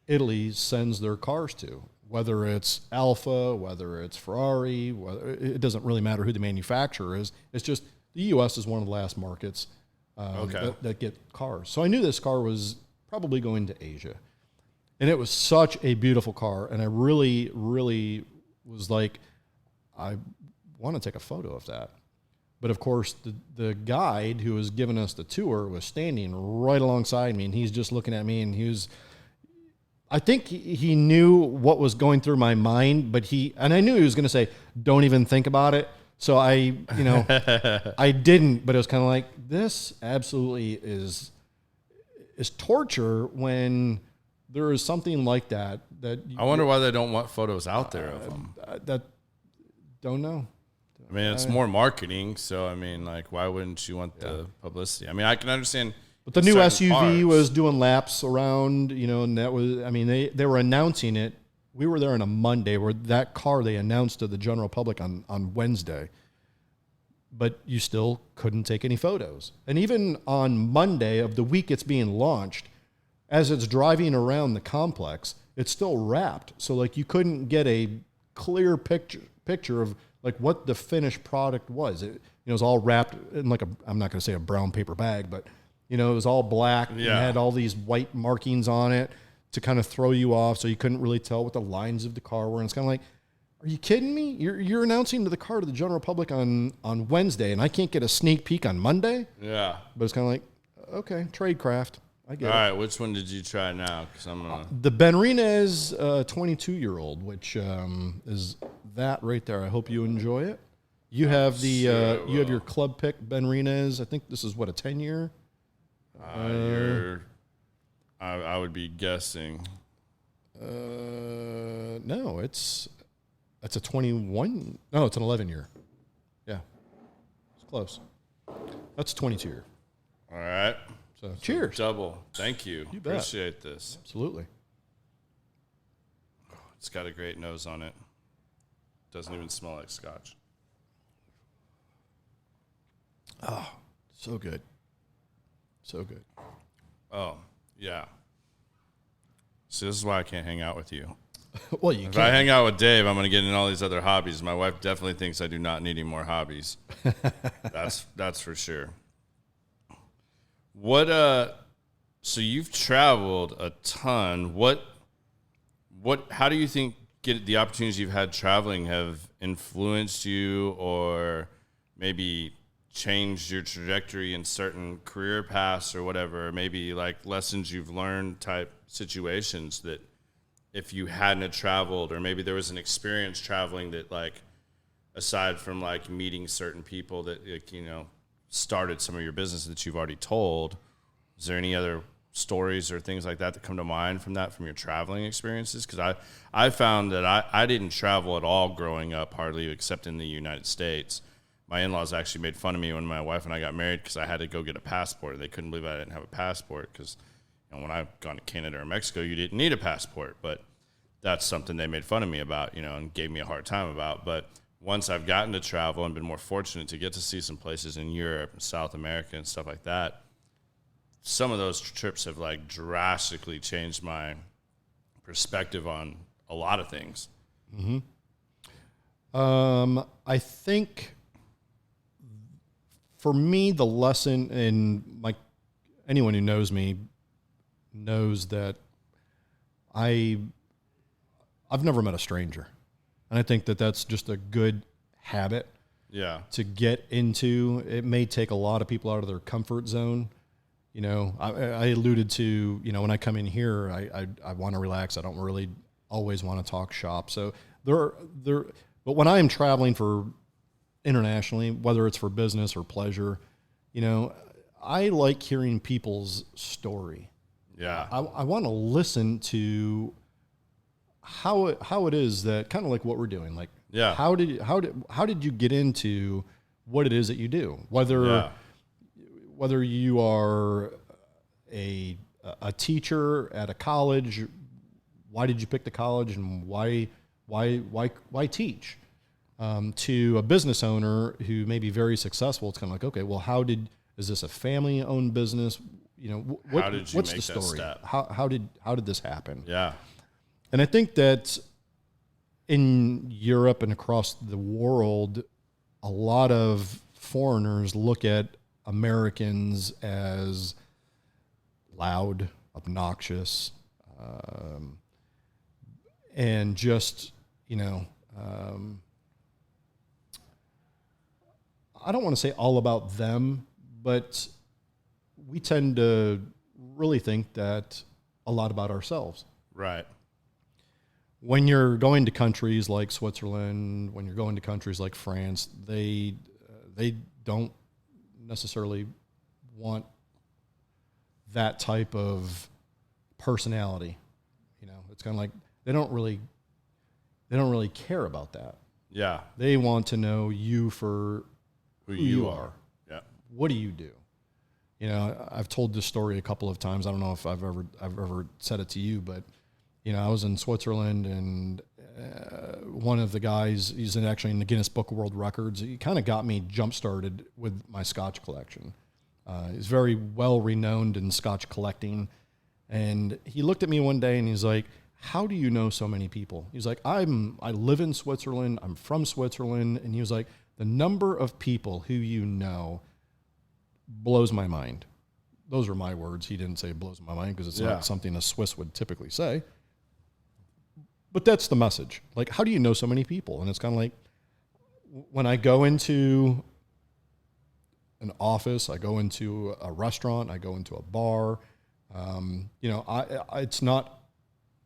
Italy sends their cars to, whether it's Alfa, whether it's Ferrari, it doesn't really matter who the manufacturer is. It's just the U.S. is one of the last markets that get cars. So I knew this car was probably going to Asia. And it was such a beautiful car, and I really, really was like, I want to take a photo of that. But of course, the guide who was giving us the tour was standing right alongside me, and he's just looking at me, and I think he knew what was going through my mind, and I knew he was going to say, don't even think about it. So I didn't, but it was kind of like, this absolutely is torture when there is something like that.
I wonder why they don't want photos out there of them.
Don't know.
I mean, it's more marketing, so I mean, like, why wouldn't you want the publicity? I mean, I can understand.
But the new SUV was doing laps around, and that was, I mean, they were announcing it. We were there on a Monday where that car they announced to the general public on Wednesday. But you still couldn't take any photos. And even on Monday of the week it's being launched, as it's driving around the complex, it's still wrapped. So, like, you couldn't get a clear picture of, like, what the finished product was. It was all wrapped in, like, I'm not going to say a brown paper bag, but, it was all black. Yeah. And had all these white markings on it to kind of throw you off, so you couldn't really tell what the lines of the car were. And it's kind of like, are you kidding me? You're announcing the car to the general public on Wednesday, and I can't get a sneak peek on Monday?
Yeah.
But it's kind of like, okay, tradecraft. I get it.
All right, which one did you try now? Because I'm gonna...
The Benrinez 22-year-old, which is that right there. I hope you enjoy it. You have you have your club pick Benrinez. I think this is what, a 10-year.
I would be guessing.
No, it's a 21. No, it's an 11-year. Yeah, it's close. That's 22-year.
All right.
So cheers.
Double. Thank you.
You bet.
Appreciate this.
Absolutely.
It's got a great nose on it. Doesn't even smell like scotch.
Oh, so good. So good.
Oh, yeah. See, this is why I can't hang out with you.
Well, you
If I hang out with Dave, I'm going to get in all these other hobbies. My wife definitely thinks I do not need any more hobbies. That's for sure. So you've traveled a ton. How do you think the opportunities you've had traveling have influenced you, or maybe changed your trajectory in certain career paths or whatever? Maybe like lessons you've learned type situations that if you hadn't have traveled, or maybe there was an experience traveling that, like, aside from like meeting certain people that, like, started some of your business that you've already told, is there any other stories or things like that come to mind from your traveling experiences? Because I found that I didn't travel at all growing up, hardly, except in the United States. My in-laws actually made fun of me when my wife and I got married because I had to go get a passport. They couldn't believe I didn't have a passport because, when I've gone to Canada or Mexico, you didn't need a passport. But that's something they made fun of me about, and gave me a hard time about. But once I've gotten to travel and been more fortunate to get to see some places in Europe and South America and stuff like that, some of those trips have, like, drastically changed my perspective on a lot of things.
Mm-hmm. I think for me, the lesson, and like anyone who knows me knows that I've never met a stranger. And I think that that's just a good habit to get into. It may take a lot of people out of their comfort zone. I alluded to, when I come in here, I want to relax. I don't really always want to talk shop. So but when I am traveling for internationally, whether it's for business or pleasure, I like hearing people's story.
Yeah.
I want to listen to how it is that, kind of like what we're doing. Like, how did you get into what it is that you do? Whether you are a teacher at a college, why did you pick the college, and why teach? To a business owner who may be very successful, it's kind of like, okay, well, is this a family-owned business?
How did you
what's
make
the story?
That step?
How did this happen?
Yeah.
And I think that in Europe and across the world, a lot of foreigners look at Americans as loud, obnoxious, and just, I don't want to say all about them, but we tend to really think that a lot about ourselves.
Right.
When you're going to countries like Switzerland, when you're going to countries like France, they don't necessarily want that type of personality. You know, it's kind of like they don't really care about that.
Yeah.
They want to know you for who you are.
Yeah.
What do you do? You know, I've told this story a couple of times. I don't know if I've ever said it to you, but you know, I was in Switzerland, and one of the guys, he's actually in the Guinness Book of World Records. He kind of got me jump-started with my Scotch collection. He's very well renowned in Scotch collecting, and he looked at me one day and he's like, "How do you know so many people?" He's like, I live in Switzerland. I'm from Switzerland," and he was like, "The number of people who you know blows my mind." Those are my words. He didn't say it blows my mind because it's not something a Swiss would typically say. But that's the message. Like, how do you know so many people? And it's kind of like when I go into an office, I go into a restaurant, I go into a bar, you know, it's not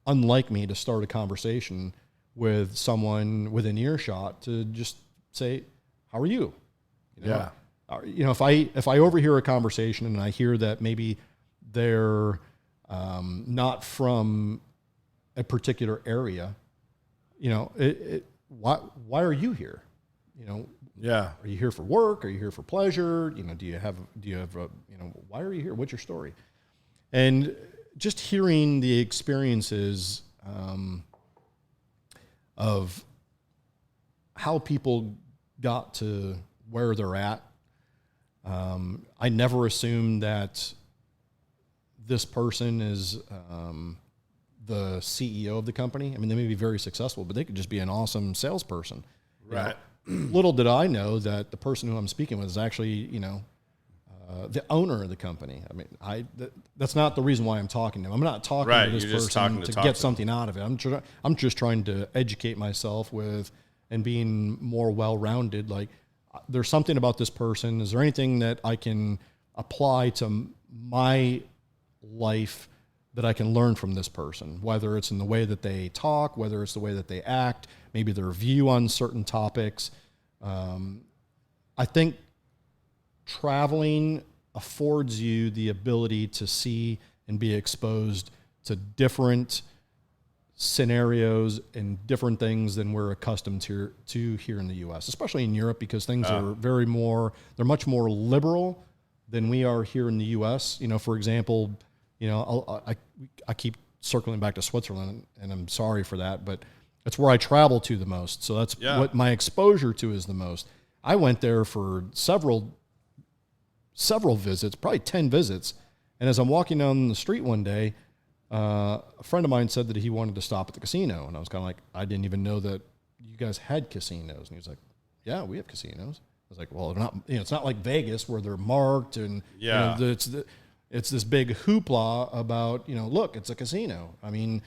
unlike me to start a conversation with someone within earshot to just say, "How are you?" You know, you know, if I overhear a conversation and I hear that maybe they're not from a particular area, you know, why are you here? You know, are you here for work? Are you here for pleasure? You know, do you have a, you know, why are you here? What's your story? And just hearing the experiences of how people got to where they're at. I never assumed that this person is the CEO of the company. I mean, they may be very successful, but they could just be an awesome salesperson.
Right.
You know, little did I know that the person who I'm speaking with is actually, you know, the owner of the company. I mean, that's not the reason why I'm talking to him. I'm not talking to this person to get something out of it. I'm just trying to educate myself with and being more well-rounded. Like, there's something about this person. Is there anything that I can apply to my life that I can learn from this person, whether it's in the way that they talk, whether it's the way that they act, maybe their view on certain topics. I think traveling affords you the ability to see and be exposed to different scenarios and different things than we're accustomed to here in the U.S., especially in Europe, because things are they're much more liberal than we are here in the U.S. You know, for example, you know, I keep circling back to Switzerland, and I'm sorry for that, but it's where I travel to the most. So that's what my exposure to is the most. I went there for several visits, probably 10 visits. And as I'm walking down the street one day, a friend of mine said that he wanted to stop at the casino. And I was kind of like, I didn't even know that you guys had casinos. And he was like, "Yeah, we have casinos." I was like, "Well, they're not, you know, it's not like Vegas where they're marked and you know, it's this big hoopla about, you know, look, it's a casino." I mean,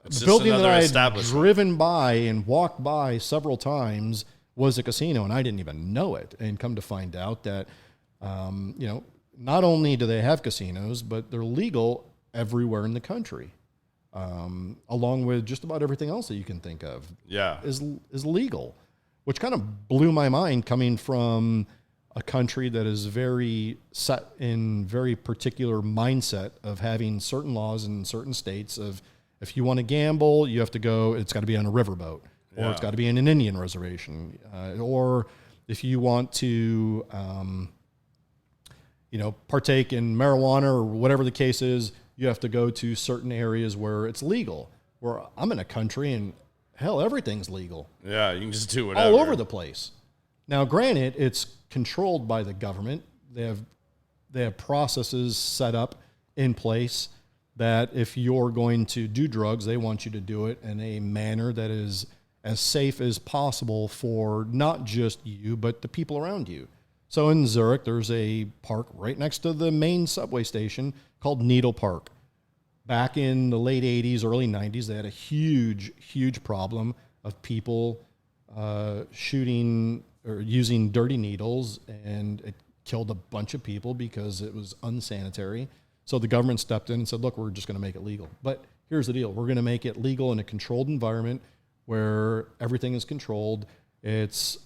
the building that I had driven by and walked by several times was a casino, and I didn't even know it. And come to find out that, you know, not only do they have casinos, but they're legal everywhere in the country, along with just about everything else that you can think of. Is legal, which kind of blew my mind coming from a country that is very set in very particular mindset of having certain laws in certain states of, if you want to gamble, you have to go, it's got to be on a riverboat, or it's got to be in an Indian reservation, or if you want to, you know, partake in marijuana or whatever the case is, you have to go to certain areas where it's legal. Where I'm in a country and hell, everything's legal.
Yeah, you can just do whatever.
All over the place. Now, granted, it's controlled by the government. They have processes set up in place that if you're going to do drugs, they want you to do it in a manner that is as safe as possible for not just you, but the people around you. So in Zurich, there's a park right next to the main subway station called Needle Park. Back in the late 80s, early 90s, they had a huge, huge problem of people shooting or using dirty needles, and it killed a bunch of people because it was unsanitary. So the government stepped in and said, look, we're just going to make it legal. But here's the deal. We're going to make it legal in a controlled environment where everything is controlled. It's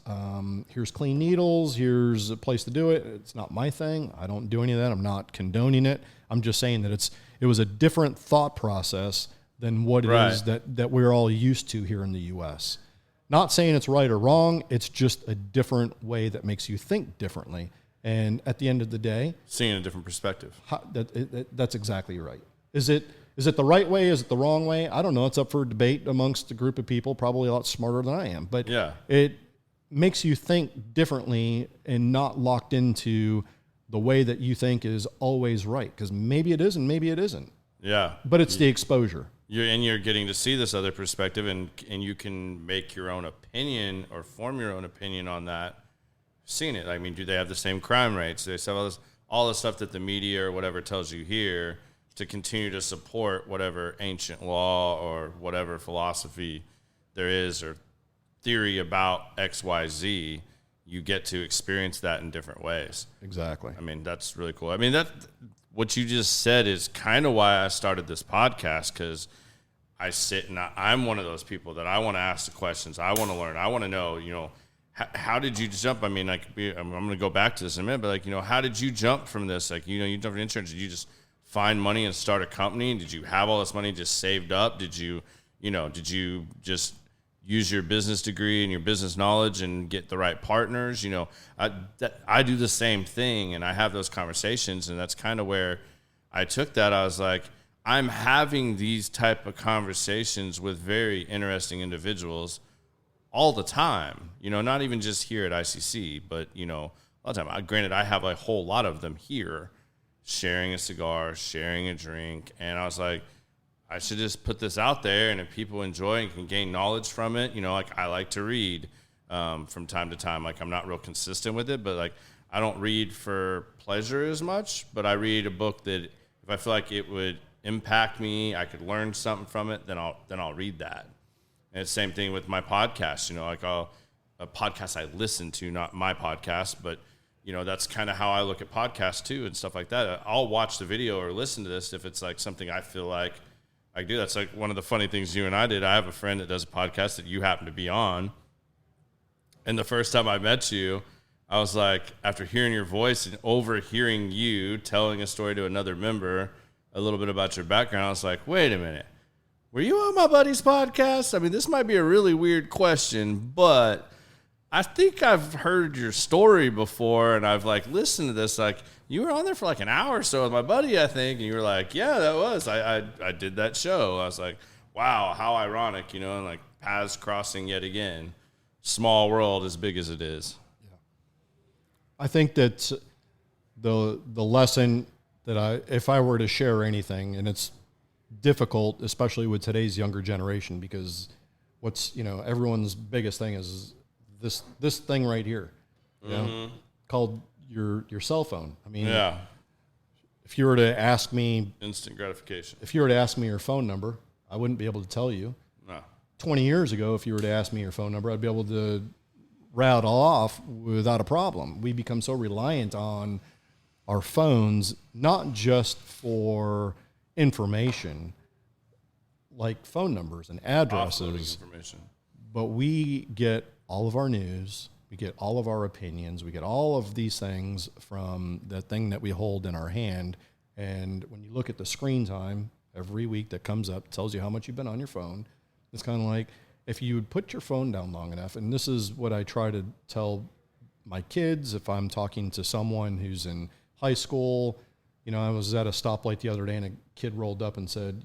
here's clean needles. Here's a place to do it. It's not my thing. I don't do any of that. I'm not condoning it. I'm just saying that it was a different thought process than what it is that we're all used to here in the U.S. Not saying it's right or wrong. It's just a different way that makes you think differently. And at the end of the day,
seeing a different perspective.
That's exactly right. Is it the right way? Is it the wrong way? I don't know. It's up for debate amongst a group of people, probably a lot smarter than I am. But it makes you think differently and not locked into the way that you think is always right. Because maybe it is and maybe it isn't.
Yeah.
But it's the exposure.
You're getting to see this other perspective, and you can make your own opinion or form your own opinion on that. Seeing it. I mean, do they have the same crime rates? Do they have all the stuff that the media or whatever tells you here to continue to support whatever ancient law or whatever philosophy there is or theory about XYZ? You get to experience that in different ways.
Exactly.
I mean, that's really cool. I mean, what you just said is kind of why I started this podcast, because I sit and I'm one of those people that I want to ask the questions. I want to learn. I want to know, how did you jump? I mean, I'm going to go back to this in a minute, but how did you jump from this? You jumped from insurance. Did you just find money and start a company? Did you have all this money just saved up? Did you just use your business degree and your business knowledge and get the right partners? I do the same thing, and I have those conversations, and that's kind of where I took that. I was like, I'm having these type of conversations with very interesting individuals all the time, not even just here at ICC, but, all the time. Granted, I have a whole lot of them here sharing a cigar, sharing a drink. And I was like, I should just put this out there, and if people enjoy and can gain knowledge from it, I like to read from time to time. I'm not real consistent with it, but I don't read for pleasure as much, but I read a book that if I feel like it would impact me, I could learn something from it, then I'll read that. And it's the same thing with my podcast, a podcast I listen to, not my podcast, but, that's kind of how I look at podcasts too and stuff like that. I'll watch the video or listen to this if it's something I feel like I do. That's one of the funny things you and I did. I have a friend that does a podcast that you happen to be on. And the first time I met you, I was like, after hearing your voice and overhearing you telling a story to another member, a little bit about your background, I was like, wait a minute. Were you on my buddy's podcast? I mean, this might be a really weird question, but I think I've heard your story before, and I've listened to this. You were on there for an hour or so with my buddy, I think, and you were like, yeah, that was. I did that show. I was like, wow, how ironic, and paths crossing yet again. Small world as big as it is.
Yeah. I think that the lesson that if I were to share anything, and it's difficult, especially with today's younger generation, because everyone's biggest thing is this thing right here, called your cell phone. I mean, if you were to ask me
instant gratification,
if you were to ask me your phone number, I wouldn't be able to tell you.
No.
20 years ago, if you were to ask me your phone number, I'd be able to rattle off without a problem. We become so reliant on our phones, not just for information like phone numbers and addresses, but we get all of our news, we get all of our opinions, we get all of these things from the thing that we hold in our hand. And when you look at the screen time every week that comes up, it tells you how much you've been on your phone. It's kind of like if you would put your phone down long enough, and this is what I try to tell my kids if I'm talking to someone who's in high school. I was at a stoplight the other day, and a kid rolled up and said,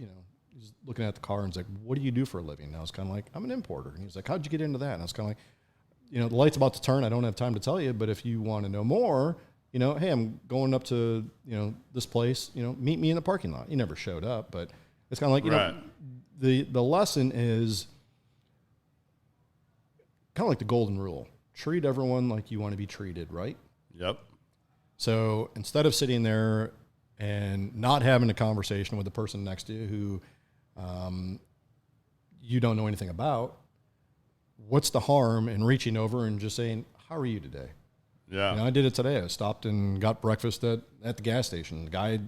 he's looking at the car and he's like, what do you do for a living? And I was kind of like, I'm an importer. And he was like, how'd you get into that? And I was kind of like, the light's about to turn. I don't have time to tell you, but if you want to know more, hey, I'm going up to, this place, meet me in the parking lot. He never showed up, but it's kind of like, the lesson is kind of like the golden rule. Treat everyone like you want to be treated, right?
Yep.
So instead of sitting there and not having a conversation with the person next to you who you don't know anything about, what's the harm in reaching over and just saying, how are you today?
Yeah.
You know, I did it today. I stopped and got breakfast at the gas station. The guy,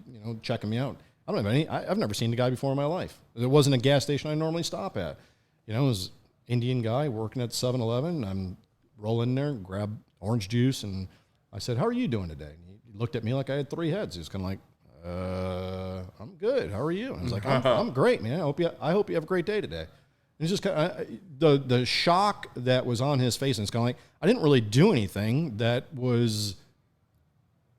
checking me out. I don't have I've never seen the guy before in my life. It wasn't a gas station I normally stop at. You know, it was Indian guy working at 7-Eleven. I'm rolling in there, grab orange juice, and I said, how are you doing today? And he looked at me like I had 3 heads. He was kind of like, I'm good. How are you? And I was like, I'm great, man. I hope you have a great day today. And it's just kind of the shock that was on his face, and it's kind of like, I didn't really do anything that was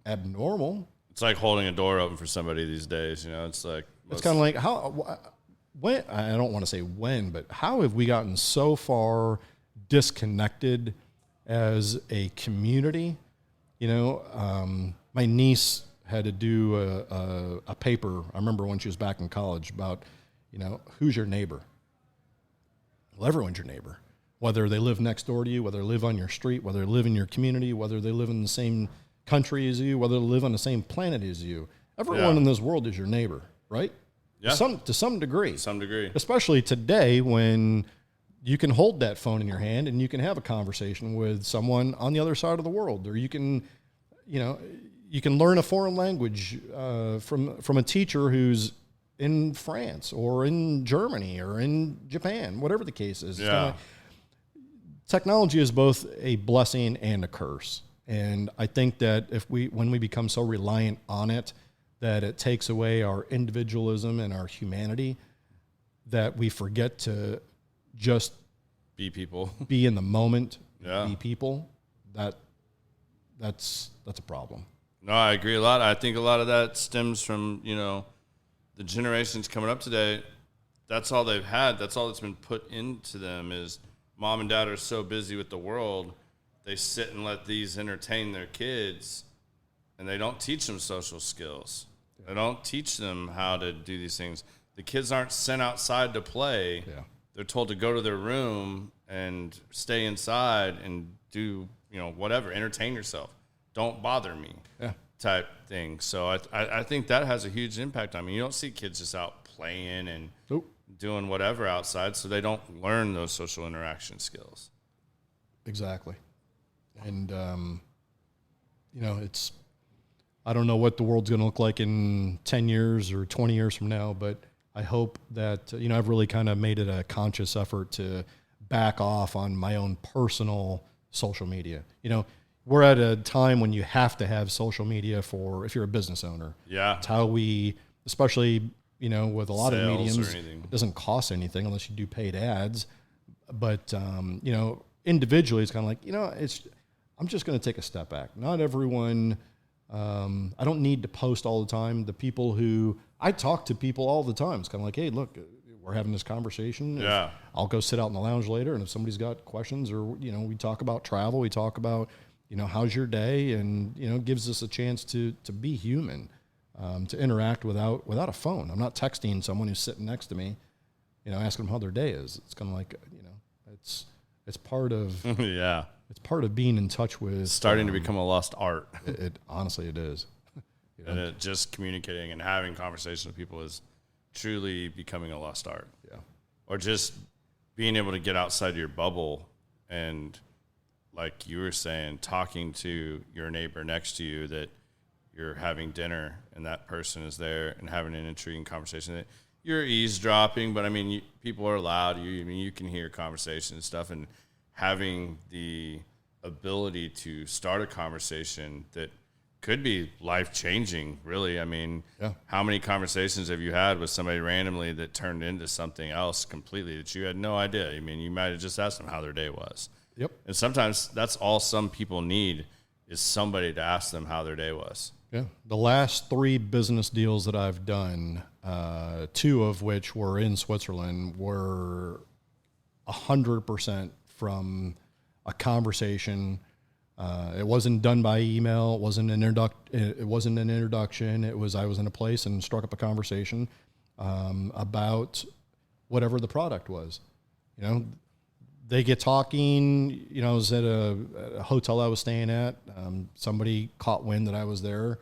abnormal.
It's like holding a door open for somebody these days. You know, it's like
It's kind of like when I don't want to say when, but how have we gotten so far disconnected as a community? You know, my niece had to do a paper. I remember when she was back in college about, who's your neighbor? Well, everyone's your neighbor, whether they live next door to you, whether they live on your street, whether they live in your community, whether they live in the same country as you, whether they live on the same planet as you. Everyone in this world is your neighbor, right?
Yeah.
To some degree.
Some degree.
Especially today when you can hold that phone in your hand and you can have a conversation with someone on the other side of the world, or you can learn a foreign language from a teacher who's in France or in Germany or in Japan, whatever the case is.
Yeah.
Technology is both a blessing and a curse. And I think that when we become so reliant on it, that it takes away our individualism and our humanity, that we forget to just
be people,
be in the moment,
yeah.
Be people. That's a problem.
No, I agree a lot. I think a lot of that stems from, the generations coming up today. That's all they've had. That's all that's been put into them is mom and dad are so busy with the world. They sit and let these entertain their kids, and they don't teach them social skills. They don't teach them how to do these things. The kids aren't sent outside to play.
Yeah.
They're told to go to their room and stay inside and do, whatever, entertain yourself. Don't bother me.
Yeah.
Type thing. So I think that has a huge impact on me. You don't see kids just out playing and doing whatever outside, so they don't learn those social interaction skills.
Exactly. And, I don't know what the world's going to look like in 10 years or 20 years from now, but I hope that, I've really kind of made it a conscious effort to back off on my own personal social media. We're at a time when you have to have social media if you're a business owner.
Yeah.
It's how especially, with a lot of
Sales
mediums, it doesn't cost anything unless you do paid ads. But, individually, it's kind of like, I'm just going to take a step back. Not everyone, I don't need to post all the time. I talk to people all the time. It's kind of like, hey, look, we're having this conversation.
Yeah.
I'll go sit out in the lounge later, and if somebody's got questions or, we talk about travel, we talk about, how's your day? And, it gives us a chance to be human, to interact without a phone. I'm not texting someone who's sitting next to me, asking them how their day is. It's kind of like, it's part of,
yeah.
It's part of being in touch with.
It's starting to become a lost art.
Honestly, it is.
And just communicating and having conversations with people is truly becoming a lost art.
Yeah.
Or just being able to get outside your bubble and, like you were saying, talking to your neighbor next to you that you're having dinner and that person is there and having an intriguing conversation. You're eavesdropping, but people are loud. You can hear conversation and stuff, and having the ability to start a conversation that could be life-changing, really. How many conversations have you had with somebody randomly that turned into something else completely that you had no idea? You might have just asked them how their day was.
Yep.
And sometimes that's all some people need is somebody to ask them how their day was.
Yeah. The last 3 business deals that I've done, 2 of which were in Switzerland, were 100% from a conversation. It wasn't done by email. It wasn't an introduction. It was I was in a place and struck up a conversation about whatever the product was. They get talking. I was at a hotel I was staying at. Somebody caught wind that I was there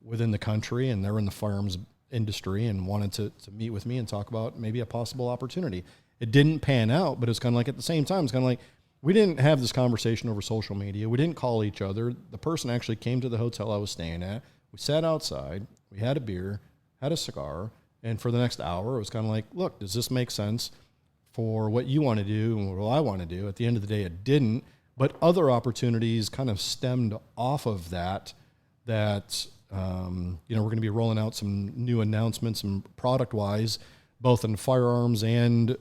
within the country, and they're in the firearms industry and wanted to meet with me and talk about maybe a possible opportunity. it didn't pan out, but it's kind of like at the same time, it's kind of like we didn't have this conversation over social media. We didn't call each other. The person actually came to the hotel I was staying at. We sat outside. We had a beer, had a cigar, and for the next hour, it was kind of like, look, does this make sense for what you want to do and what I want to do? At the end of the day, it didn't. But other opportunities kind of stemmed off of that, we're going to be rolling out some new announcements and product-wise, both in firearms and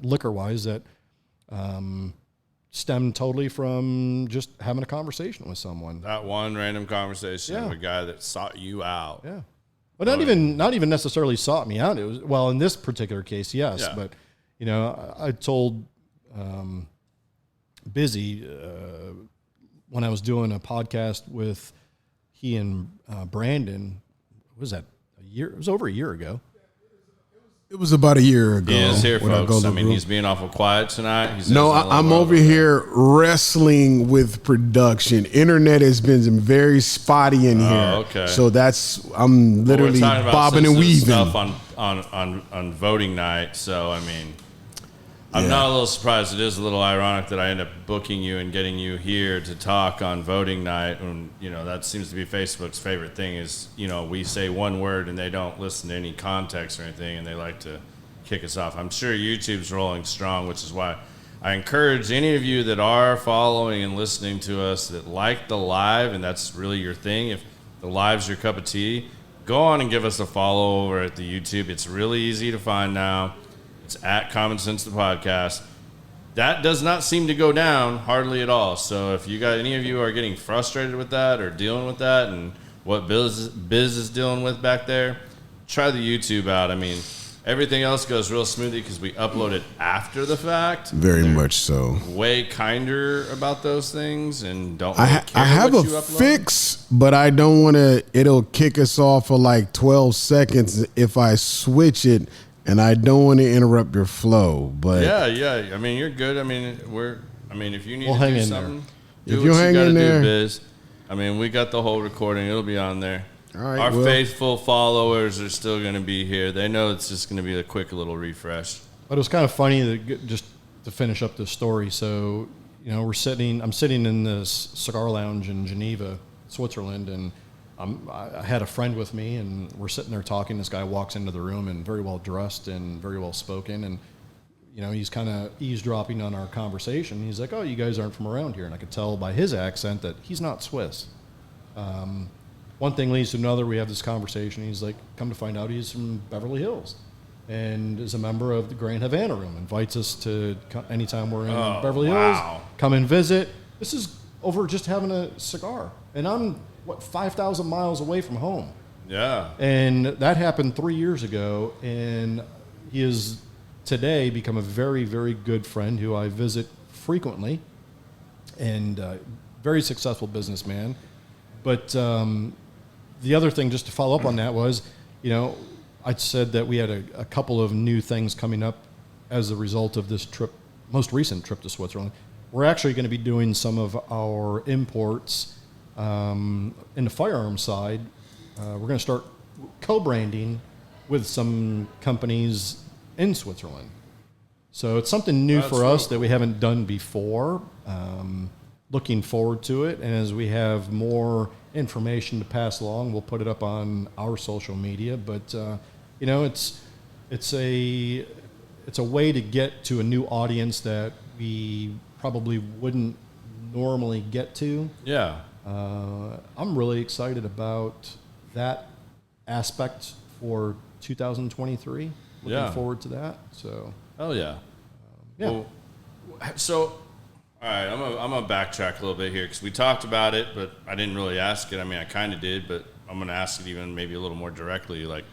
liquor-wise, that stemmed totally from just having a conversation with someone.
That one random conversation with a guy that sought you out.
Yeah. But not even necessarily sought me out. It was, well, in this particular case, yes. Yeah. But, I told Busy when I was doing a podcast with he and Brandon, what was that, a year? It was over a year ago.
It was about a year ago.
He is here, folks. He's being awful quiet tonight.
I'm over here wrestling with production. Internet has been very spotty in here.
Okay.
So I'm literally bobbing and weaving.
Stuff on voting night. So, I'm not a little surprised. It is a little ironic that I end up booking you and getting you here to talk on voting night. And, that seems to be Facebook's favorite thing is, we say one word and they don't listen to any context or anything, and they like to kick us off. I'm sure YouTube's rolling strong, which is why I encourage any of you that are following and listening to us that like the live, and that's really your thing. If the live's your cup of tea, go on and give us a follow over at the YouTube. It's really easy to find now. It's at Common Sense the Podcast. That does not seem to go down hardly at all. So if any of you are getting frustrated with that or dealing with that and what Biz is dealing with back there, try the YouTube out. Everything else goes real smoothly because we upload it after the fact.
Very much so.
Way kinder about those things and don't really care
I have
what
a
you upload.
fix, but I don't want to. It'll kick us off for like 12 seconds if I switch it. And I don't want to interrupt your flow, but
yeah. You're good. If you need to do something,
do what you gotta do,
Biz. We got the whole recording. It'll be on there.
All right.
Our faithful followers are still going to be here. They know it's just going to be a quick little refresh.
But it was kind of funny just to finish up this story. So, I'm sitting in this cigar lounge in Geneva, Switzerland, and I had a friend with me, and we're sitting there talking. This guy walks into the room and very well dressed and very well spoken, and he's kind of eavesdropping on our conversation. He's like, "Oh, you guys aren't from around here," and I could tell by his accent that he's not Swiss. One thing leads to another. We have this conversation. He's like, come to find out, he's from Beverly Hills, and is a member of the Grand Havana Room. Invites us to anytime we're in Beverly Hills, come and visit. This is over just having a cigar, and I'm 5,000 miles away from home.
Yeah.
And that happened 3 years ago, and he has today become a very, very good friend who I visit frequently, and very successful businessman. But the other thing, just to follow up on that, was, I said that we had a couple of new things coming up as a result of this trip, most recent trip to Switzerland. We're actually going to be doing some of our imports in the firearm side. We're going to start co-branding with some companies in Switzerland. So it's something new for us that we haven't done before. Looking forward to it. And as we have more information to pass along, we'll put it up on our social media. But, it's a way to get to a new audience that we probably wouldn't normally get to.
Yeah.
I'm really excited about that aspect for 2023. Looking forward to that. So.
Oh yeah.
Yeah.
Well, so, all right, I'm gonna backtrack a little bit here because we talked about it, but I didn't really ask it. I kind of did, but I'm gonna ask it even maybe a little more directly. Like,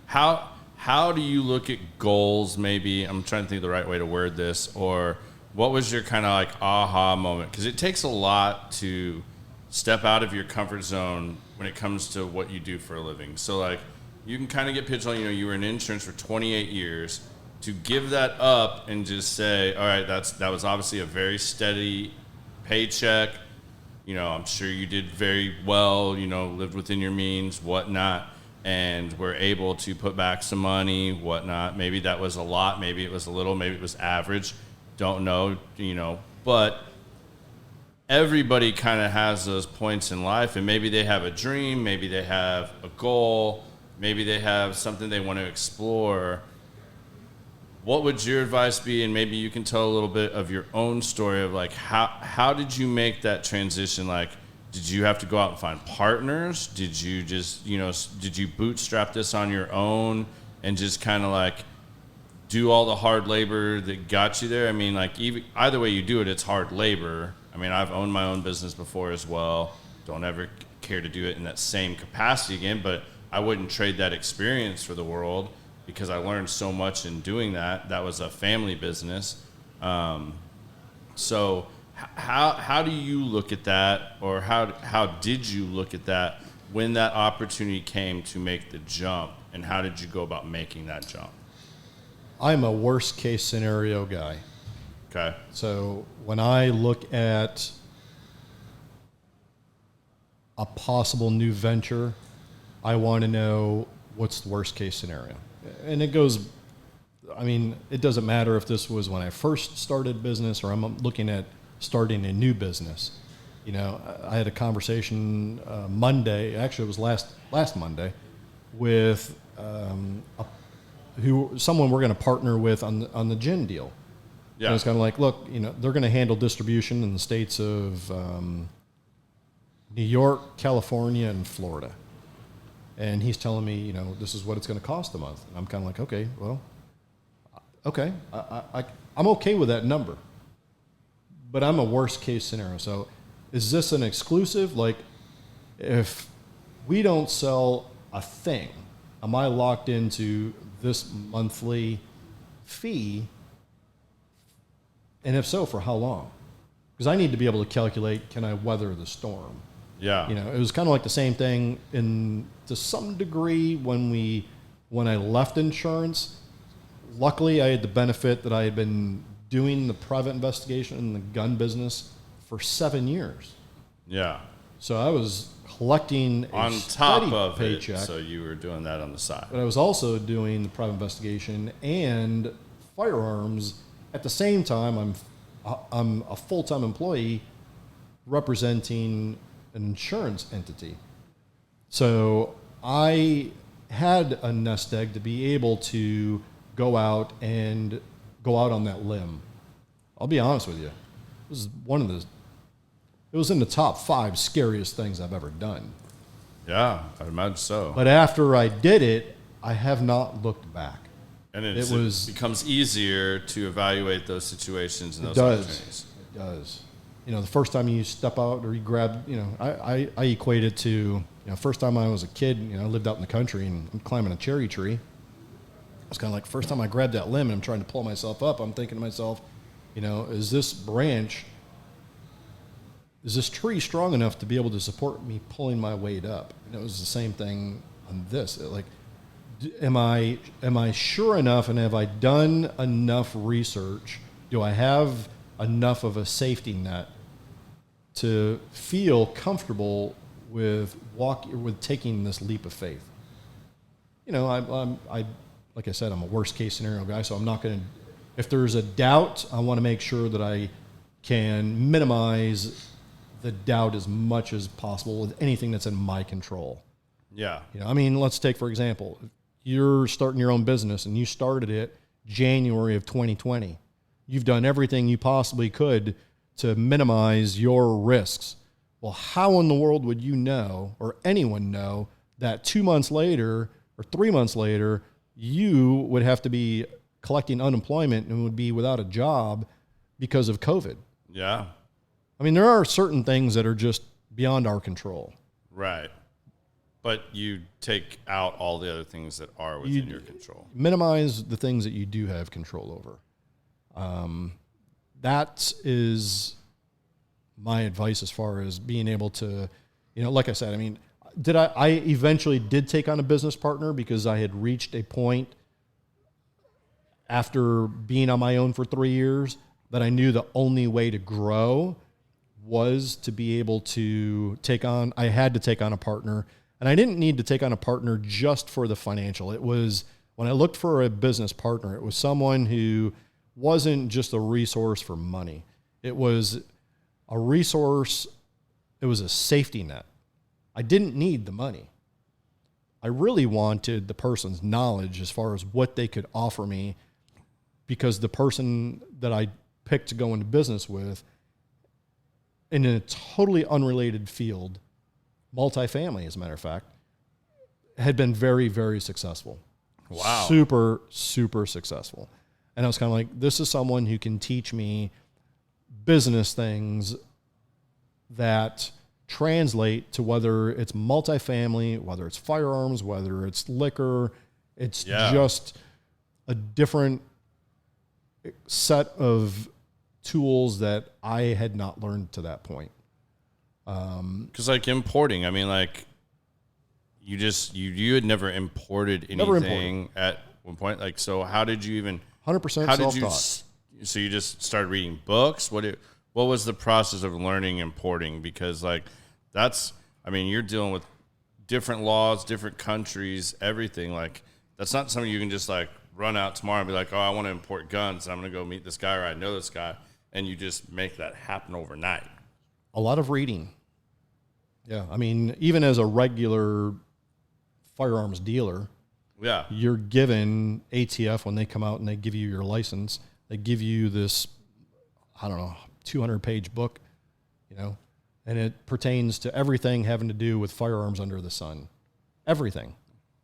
how do you look at goals? Maybe I'm trying to think of the right way to word this, or what was your kind of like aha moment? Because it takes a lot to step out of your comfort zone when it comes to what you do for a living. So like you can kind of get pitched on, you were in insurance for 28 years. To give that up and just say, all right, that was obviously a very steady paycheck. I'm sure you did very well, lived within your means, whatnot. and were able to put back some money, whatnot. Maybe that was a lot, maybe it was a little, maybe it was average. Don't know, but everybody kind of has those points in life, and maybe they have a dream, maybe they have a goal, maybe they have something they want to explore. What would your advice be? And maybe you can tell a little bit of your own story of like, how did you make that transition? Like, did you have to go out and find partners? Did you just, did you bootstrap this on your own and just kind of like do all the hard labor that got you there? I mean, like, either way you do it, it's hard labor. I mean, I've owned my own business before as well. Don't ever care to do it in that same capacity again, but I wouldn't trade that experience for the world because I learned so much in doing that. That was a family business. So how do you look at that, or how did you look at that when that opportunity came to make the jump, and how did you go about making that jump?
I'm a worst case scenario guy.
Okay.
So when I look at a possible new venture, I want to know what's the worst case scenario. And it goes, I mean, it doesn't matter if this was when I first started business or I'm looking at starting a new business. I had a conversation Monday, actually it was last Monday, with someone we're going to partner with on the gin deal. Yeah. And it's kind of like, look, they're going to handle distribution in the states of New York, California, and Florida. And he's telling me, this is what it's going to cost a month. And I'm kind of like, okay, well, okay. I'm okay with that number. But I'm a worst case scenario. So is this an exclusive? Like, if we don't sell a thing, am I locked into this monthly fee? And if so, for how long? Because I need to be able to calculate, can I weather the storm?
Yeah.
It was kind of like the same thing to some degree when I left insurance. Luckily, I had the benefit that I had been doing the private investigation in the gun business for 7 years.
Yeah.
So I was collecting
on top of
paycheck.
So you were doing that on the side.
But I was also doing the private investigation and firearms at the same time. I'm a full-time employee representing an insurance entity. So I had a nest egg to be able to go out on that limb. I'll be honest with you. It was in the top 5 scariest things I've ever done.
Yeah, I imagine so.
But after I did it, I have not looked back.
And it becomes easier to evaluate those situations and those opportunities.
It does. The first time you step out or you grab, I equate it to, first time I was a kid, I lived out in the country and I'm climbing a cherry tree. It's kind of like first time I grabbed that limb and I'm trying to pull myself up, I'm thinking to myself, is this tree strong enough to be able to support me pulling my weight up? And it was the same thing on this. Am I sure enough, and have I done enough research? Do I have enough of a safety net to feel comfortable with taking this leap of faith? Like I said, I'm a worst case scenario guy, so I'm not going to. If there's a doubt, I want to make sure that I can minimize the doubt as much as possible with anything that's in my control.
Yeah.
Let's take, for example, you're starting your own business and you started it January of 2020. You've done everything you possibly could to minimize your risks. Well, how in the world would you know, or anyone know, that 2 months later or 3 months later, you would have to be collecting unemployment and would be without a job because of COVID?
Yeah.
There are certain things that are just beyond our control.
Right. But you take out all the other things that are within your control.
Minimize the things that you do have control over. That is my advice as far as being able to, like I said, I eventually did take on a business partner because I had reached a point after being on my own for 3 years that I knew the only way to grow was to be able to I had to take on a partner. And I didn't need to take on a partner just for the financial. It was, when I looked for a business partner, it was someone who wasn't just a resource for money. It was a resource, it was a safety net. I didn't need the money. I really wanted the person's knowledge as far as what they could offer me, because the person that I picked to go into business with, in a totally unrelated field, multifamily, as a matter of fact, had been very, very successful.
Wow.
Super, super successful. And I was kind of like, this is someone who can teach me business things that translate to whether it's multifamily, whether it's firearms, whether it's liquor. It's just a different set of tools that I had not learned to that point.
Because like importing, I mean, like you had never imported anything at one point. Like, so how did you even
100% self-taught.
So you just started reading books? What was the process of learning importing? Because like you're dealing with different laws, different countries, everything. Like, that's not something you can just like run out tomorrow and be like, oh, I want to import guns, and I'm going to go meet this guy, or I know this guy, and you just make that happen overnight.
A lot of reading. Yeah, I mean, even as a regular firearms dealer, you're given ATF when they come out and they give you your license. They give you this, 200-page book, and it pertains to everything having to do with firearms under the sun. Everything.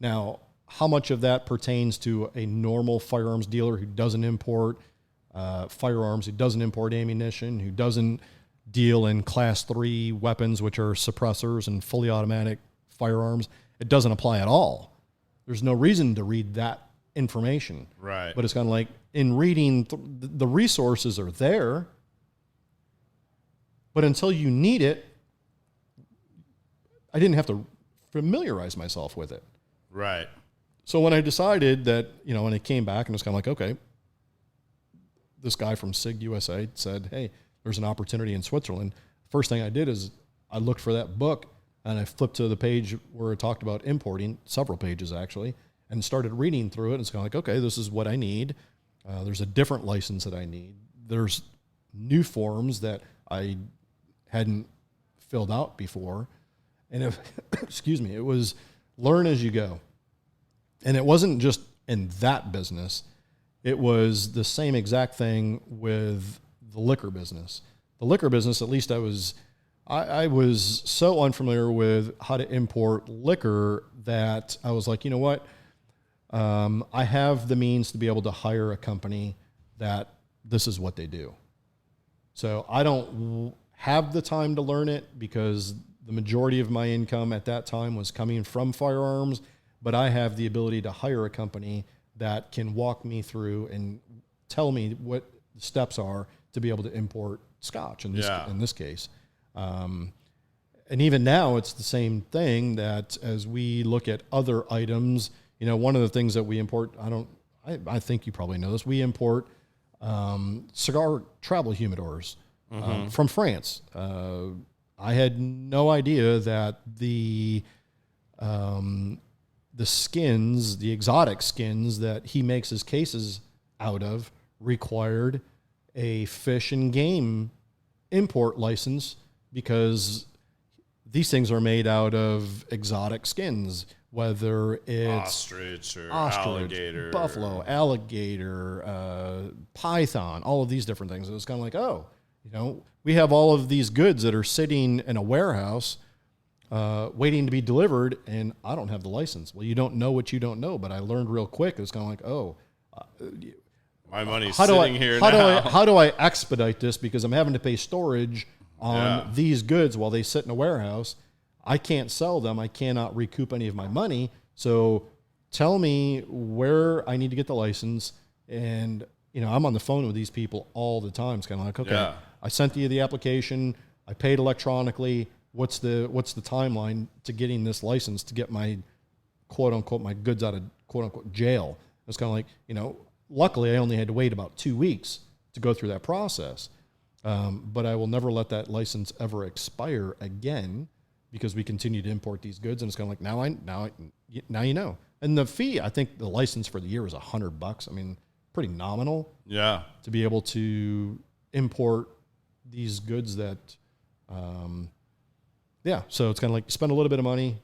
Now, how much of that pertains to a normal firearms dealer who doesn't import firearms, who doesn't import ammunition, who doesn't deal in class 3 weapons, which are suppressors and fully automatic firearms? It doesn't apply at all. There's no reason to read that information.
Right.
But it's kind of like, in reading, the resources are there, but until you need it, I didn't have to familiarize myself with it.
Right.
So when I decided that, when it came back and it was kind of like, okay, this guy from SIG USA said, hey, there's an opportunity in Switzerland. First thing I did is I looked for that book, and I flipped to the page where it talked about importing, several pages actually, and started reading through it. And it's kind of like, okay, this is what I need. There's a different license that I need. There's new forms that I hadn't filled out before. And it was learn as you go. And it wasn't just in that business. It was the same exact thing with the liquor business. The liquor business, at least I was so unfamiliar with how to import liquor that I was like, you know what? I have the means to be able to hire a company that this is what they do. So I don't have the time to learn it because the majority of my income at that time was coming from firearms, but I have the ability to hire a company that can walk me through and tell me what the steps are to be able to import scotch in this case. And even now it's the same thing, that as we look at other items, one of the things that we import, I think you probably know this, we import cigar travel humidors from France. I had no idea that the skins, the exotic skins that he makes his cases out of, required a fish and game import license, because these things are made out of exotic skins, whether it's
ostrich, alligator,
buffalo, alligator, python, all of these different things. It was kind of like, we have all of these goods that are sitting in a warehouse waiting to be delivered, and I don't have the license. Well, you don't know what you don't know, but I learned real quick. It was kind of like,
my money's sitting here now.
How do I expedite this? Because I'm having to pay storage on these goods while they sit in a warehouse. I can't sell them. I cannot recoup any of my money. So tell me where I need to get the license. And, I'm on the phone with these people all the time. It's kind of like, okay, I sent you the application. I paid electronically. What's the timeline to getting this license to get my quote unquote, my goods out of quote unquote jail? It's kind of like, luckily I only had to wait about 2 weeks to go through that process. But I will never let that license ever expire again. because we continue to import these goods. And it's kind of like, now you know. And the fee, I think the license for the year is $100. I mean, pretty nominal.
Yeah.
To be able to import these goods that, so it's kind of like spend a little bit of money.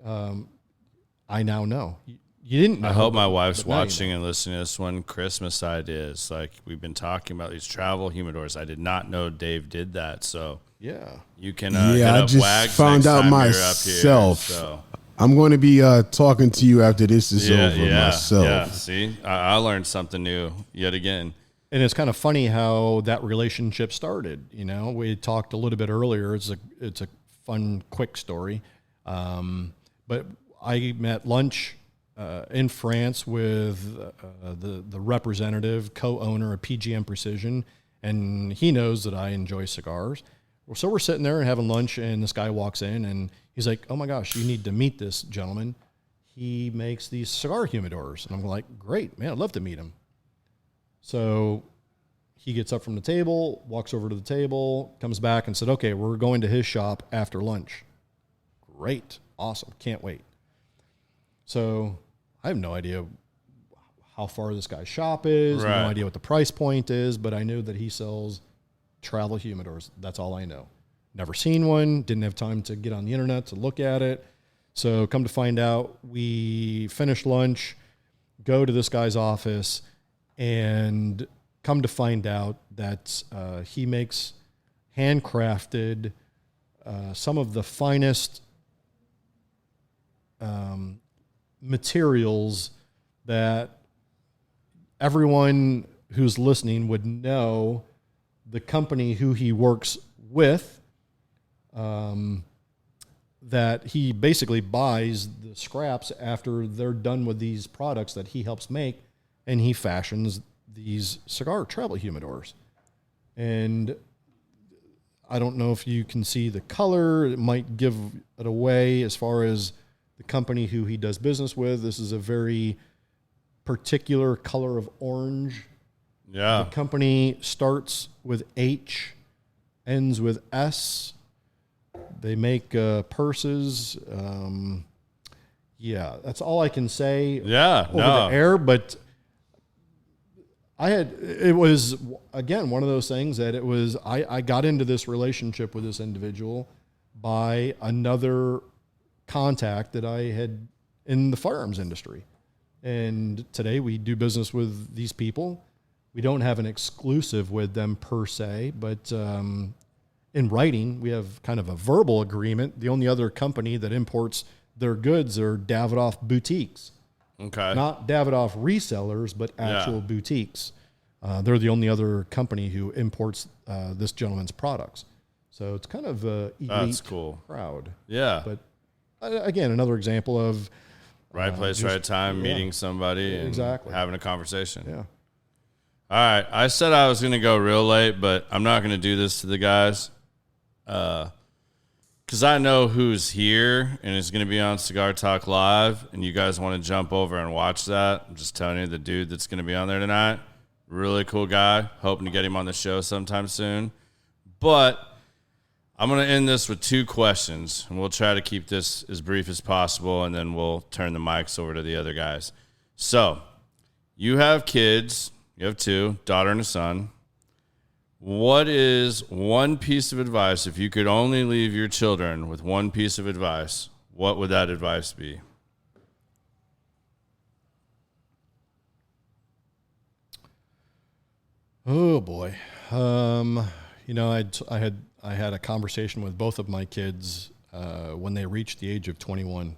I now know. You didn't know.
I hope my wife's watching and listening to this one. Christmas ideas. Like, we've been talking about these travel humidors. I did not know Dave did that. So
yeah,
you can hit
I
up
just
Wags
found
next
out
time
myself.
you're up here, so.
I'm going to be talking to you after this is over myself.
Yeah, see, I learned something new yet again.
And it's kind of funny how that relationship started. You know, we talked a little bit earlier. It's a fun, quick story. But I met lunch in France with the representative, co-owner of PGM Precision, and he knows that I enjoy cigars. So we're sitting there and having lunch, and this guy walks in, and he's like, "Oh my gosh, you need to meet this gentleman. He makes these cigar humidors." And I'm like, "Great, man, I'd love to meet him." So he gets up from the table, walks over to the table, comes back and said, "Okay, we're going to his shop after lunch." Great, awesome, can't wait. So I have no idea how far this guy's shop is,
Right.
no idea what the price point is, but I knew that he sells travel humidors. That's all I know. Never seen one, didn't have time to get on the internet to look at it. So come to find out, we finish lunch, go to this guy's office, and come to find out that he makes handcrafted some of the finest materials that everyone who's listening would know the company who he works with, that he basically buys the scraps after they're done with these products that he helps make, and he fashions these cigar travel humidors. And I don't know if you can see the color. It might give it away as far as the company who he does business with. This is a very particular color of orange.
Yeah.
The company starts with H, ends with S. They make purses. That's all I can say over the air. But it was, again, one of those things that I got into this relationship with this individual by another contact that I had in the firearms industry. And today we do business with these people. We don't have an exclusive with them per se, but in writing, we have kind of a verbal agreement. The only other company that imports their goods are Davidoff boutiques.
Okay.
Not Davidoff resellers, but actual boutiques. They're the only other company who imports this gentleman's products. So it's kind of a elite
That's cool.
crowd.
Yeah.
But again, another example of
right place, right time, meeting somebody and having a conversation.
Yeah.
All right. I said I was going to go real late, but I'm not going to do this to the guys because I know who's here and is going to be on Cigar Talk Live, and you guys want to jump over and watch that. I'm just telling you, the dude that's going to be on there tonight, really cool guy. Hoping to get him on the show sometime soon. But I'm going to end this with 2 questions, and we'll try to keep this as brief as possible, and then we'll turn the mics over to the other guys. So, you have kids. You have 2, daughter and a son. What is one piece of advice, if you could only leave your children with one piece of advice, what would that advice be?
Oh boy. I had a conversation with both of my kids when they reached the age of 21.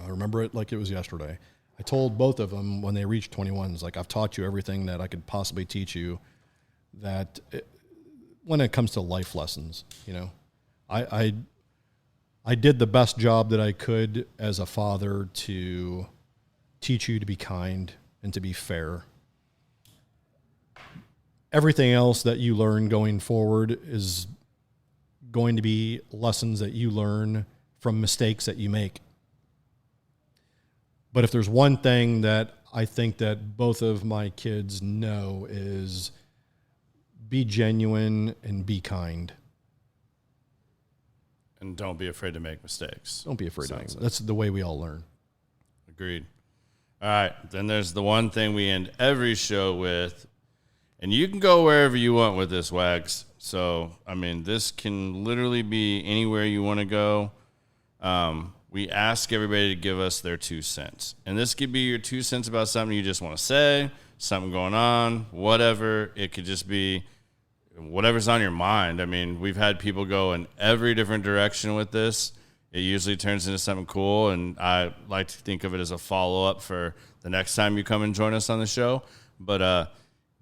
I remember it like it was yesterday. I told both of them when they reached 21, it's like, I've taught you everything that I could possibly teach you, when it comes to life lessons, I did the best job that I could as a father to teach you to be kind and to be fair. Everything else that you learn going forward is going to be lessons that you learn from mistakes that you make. But if there's one thing that I think that both of my kids know is be genuine and be kind.
And don't be afraid to make mistakes.
Don't be afraid to make mistakes. That's the way we all learn.
Agreed. All right. Then there's the one thing we end every show with. And you can go wherever you want with this, Wags. So, I mean, this can literally be anywhere you want to go. We ask everybody to give us their 2 cents. And this could be your 2 cents about something you just want to say, something going on, whatever. It could just be whatever's on your mind. I mean, we've had people go in every different direction with this. It usually turns into something cool, and I like to think of it as a follow-up for the next time you come and join us on the show. But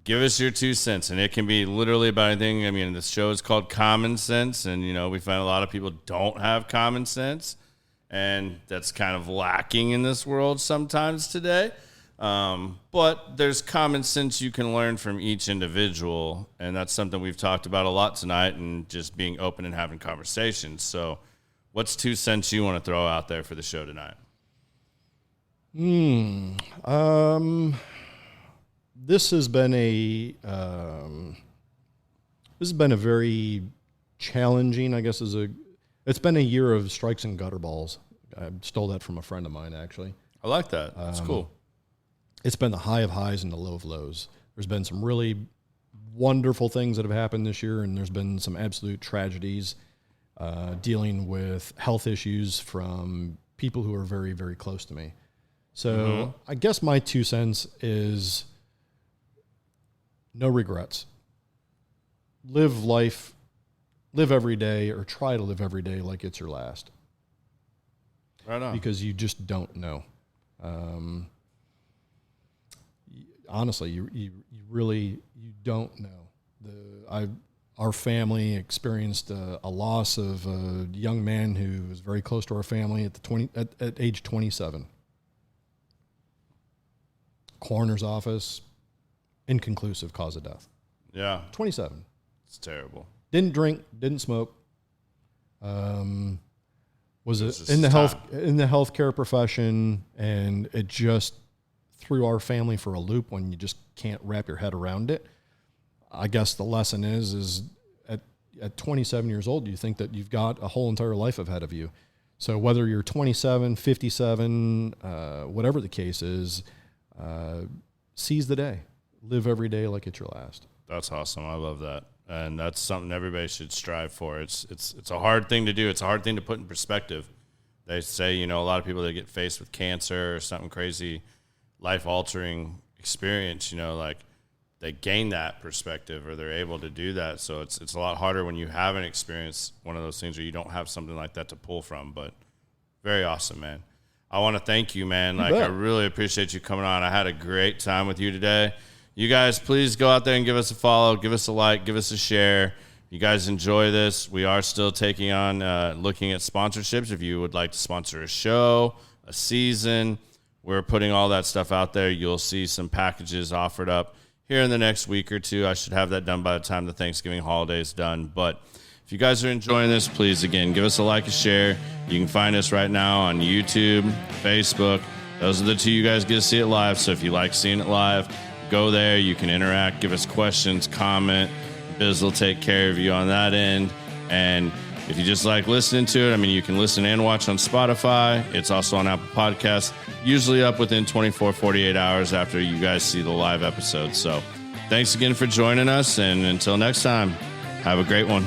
give us your 2 cents, and it can be literally about anything. I mean, this show is called Common Sense, and, you know, we find a lot of people don't have common sense, and that's kind of lacking in this world sometimes today. But there's common sense you can learn from each individual, and that's something we've talked about a lot tonight, and just being open and having conversations. So what's 2 cents you want to throw out there for the show tonight?
This has been a very challenging, I guess, it's been a year of strikes and gutter balls. I stole that from a friend of mine, actually.
I like that. That's cool.
It's been the high of highs and the low of lows. There's been some really wonderful things that have happened this year, and there's been some absolute tragedies, dealing with health issues from people who are very, very close to me. So I guess my 2 cents is no regrets. Live life, live every day, or try to live every day like it's your last.
Right on.
Because you just don't know. Honestly, you really don't know. Our family experienced a loss of a young man who was very close to our family at age 27. Coroner's office, inconclusive cause of death.
Yeah.
27.
It's terrible.
Didn't drink, didn't smoke. Was in the healthcare profession, and it just threw our family for a loop when you just can't wrap your head around it. I guess the lesson is at 27 years old, you think that you've got a whole entire life ahead of you. So whether you're 27, 57, whatever the case is, seize the day. Live every day like it's your last.
That's awesome. I love that. And that's something everybody should strive for. It's a hard thing to do. It's a hard thing to put in perspective. They say, you know, a lot of people that get faced with cancer or something crazy, life-altering experience, you know, like they gain that perspective or they're able to do that. So it's a lot harder when you haven't experienced one of those things or you don't have something like that to pull from. But very awesome, man. I want to thank you, man. Like, I really appreciate you coming on. I had a great time with you today. You guys, please go out there and give us a follow, give us a like, give us a share. You guys enjoy this. We are still taking on, looking at sponsorships. If you would like to sponsor a show, a season, we're putting all that stuff out there. You'll see some packages offered up here in the next week or two. I should have that done by the time the Thanksgiving holiday is done. But if you guys are enjoying this, please, again, give us a like, a share. You can find us right now on YouTube, Facebook. Those are the two you guys get to see it live. So if you like seeing it live, go there. You can interact, give us questions, comment. Biz will take care of you on that end. And if you just like listening to it, I mean, you can listen and watch on Spotify. It's also on Apple Podcasts, usually up within 24, 48 hours after you guys see the live episode. So thanks again for joining us. And until next time, have a great one.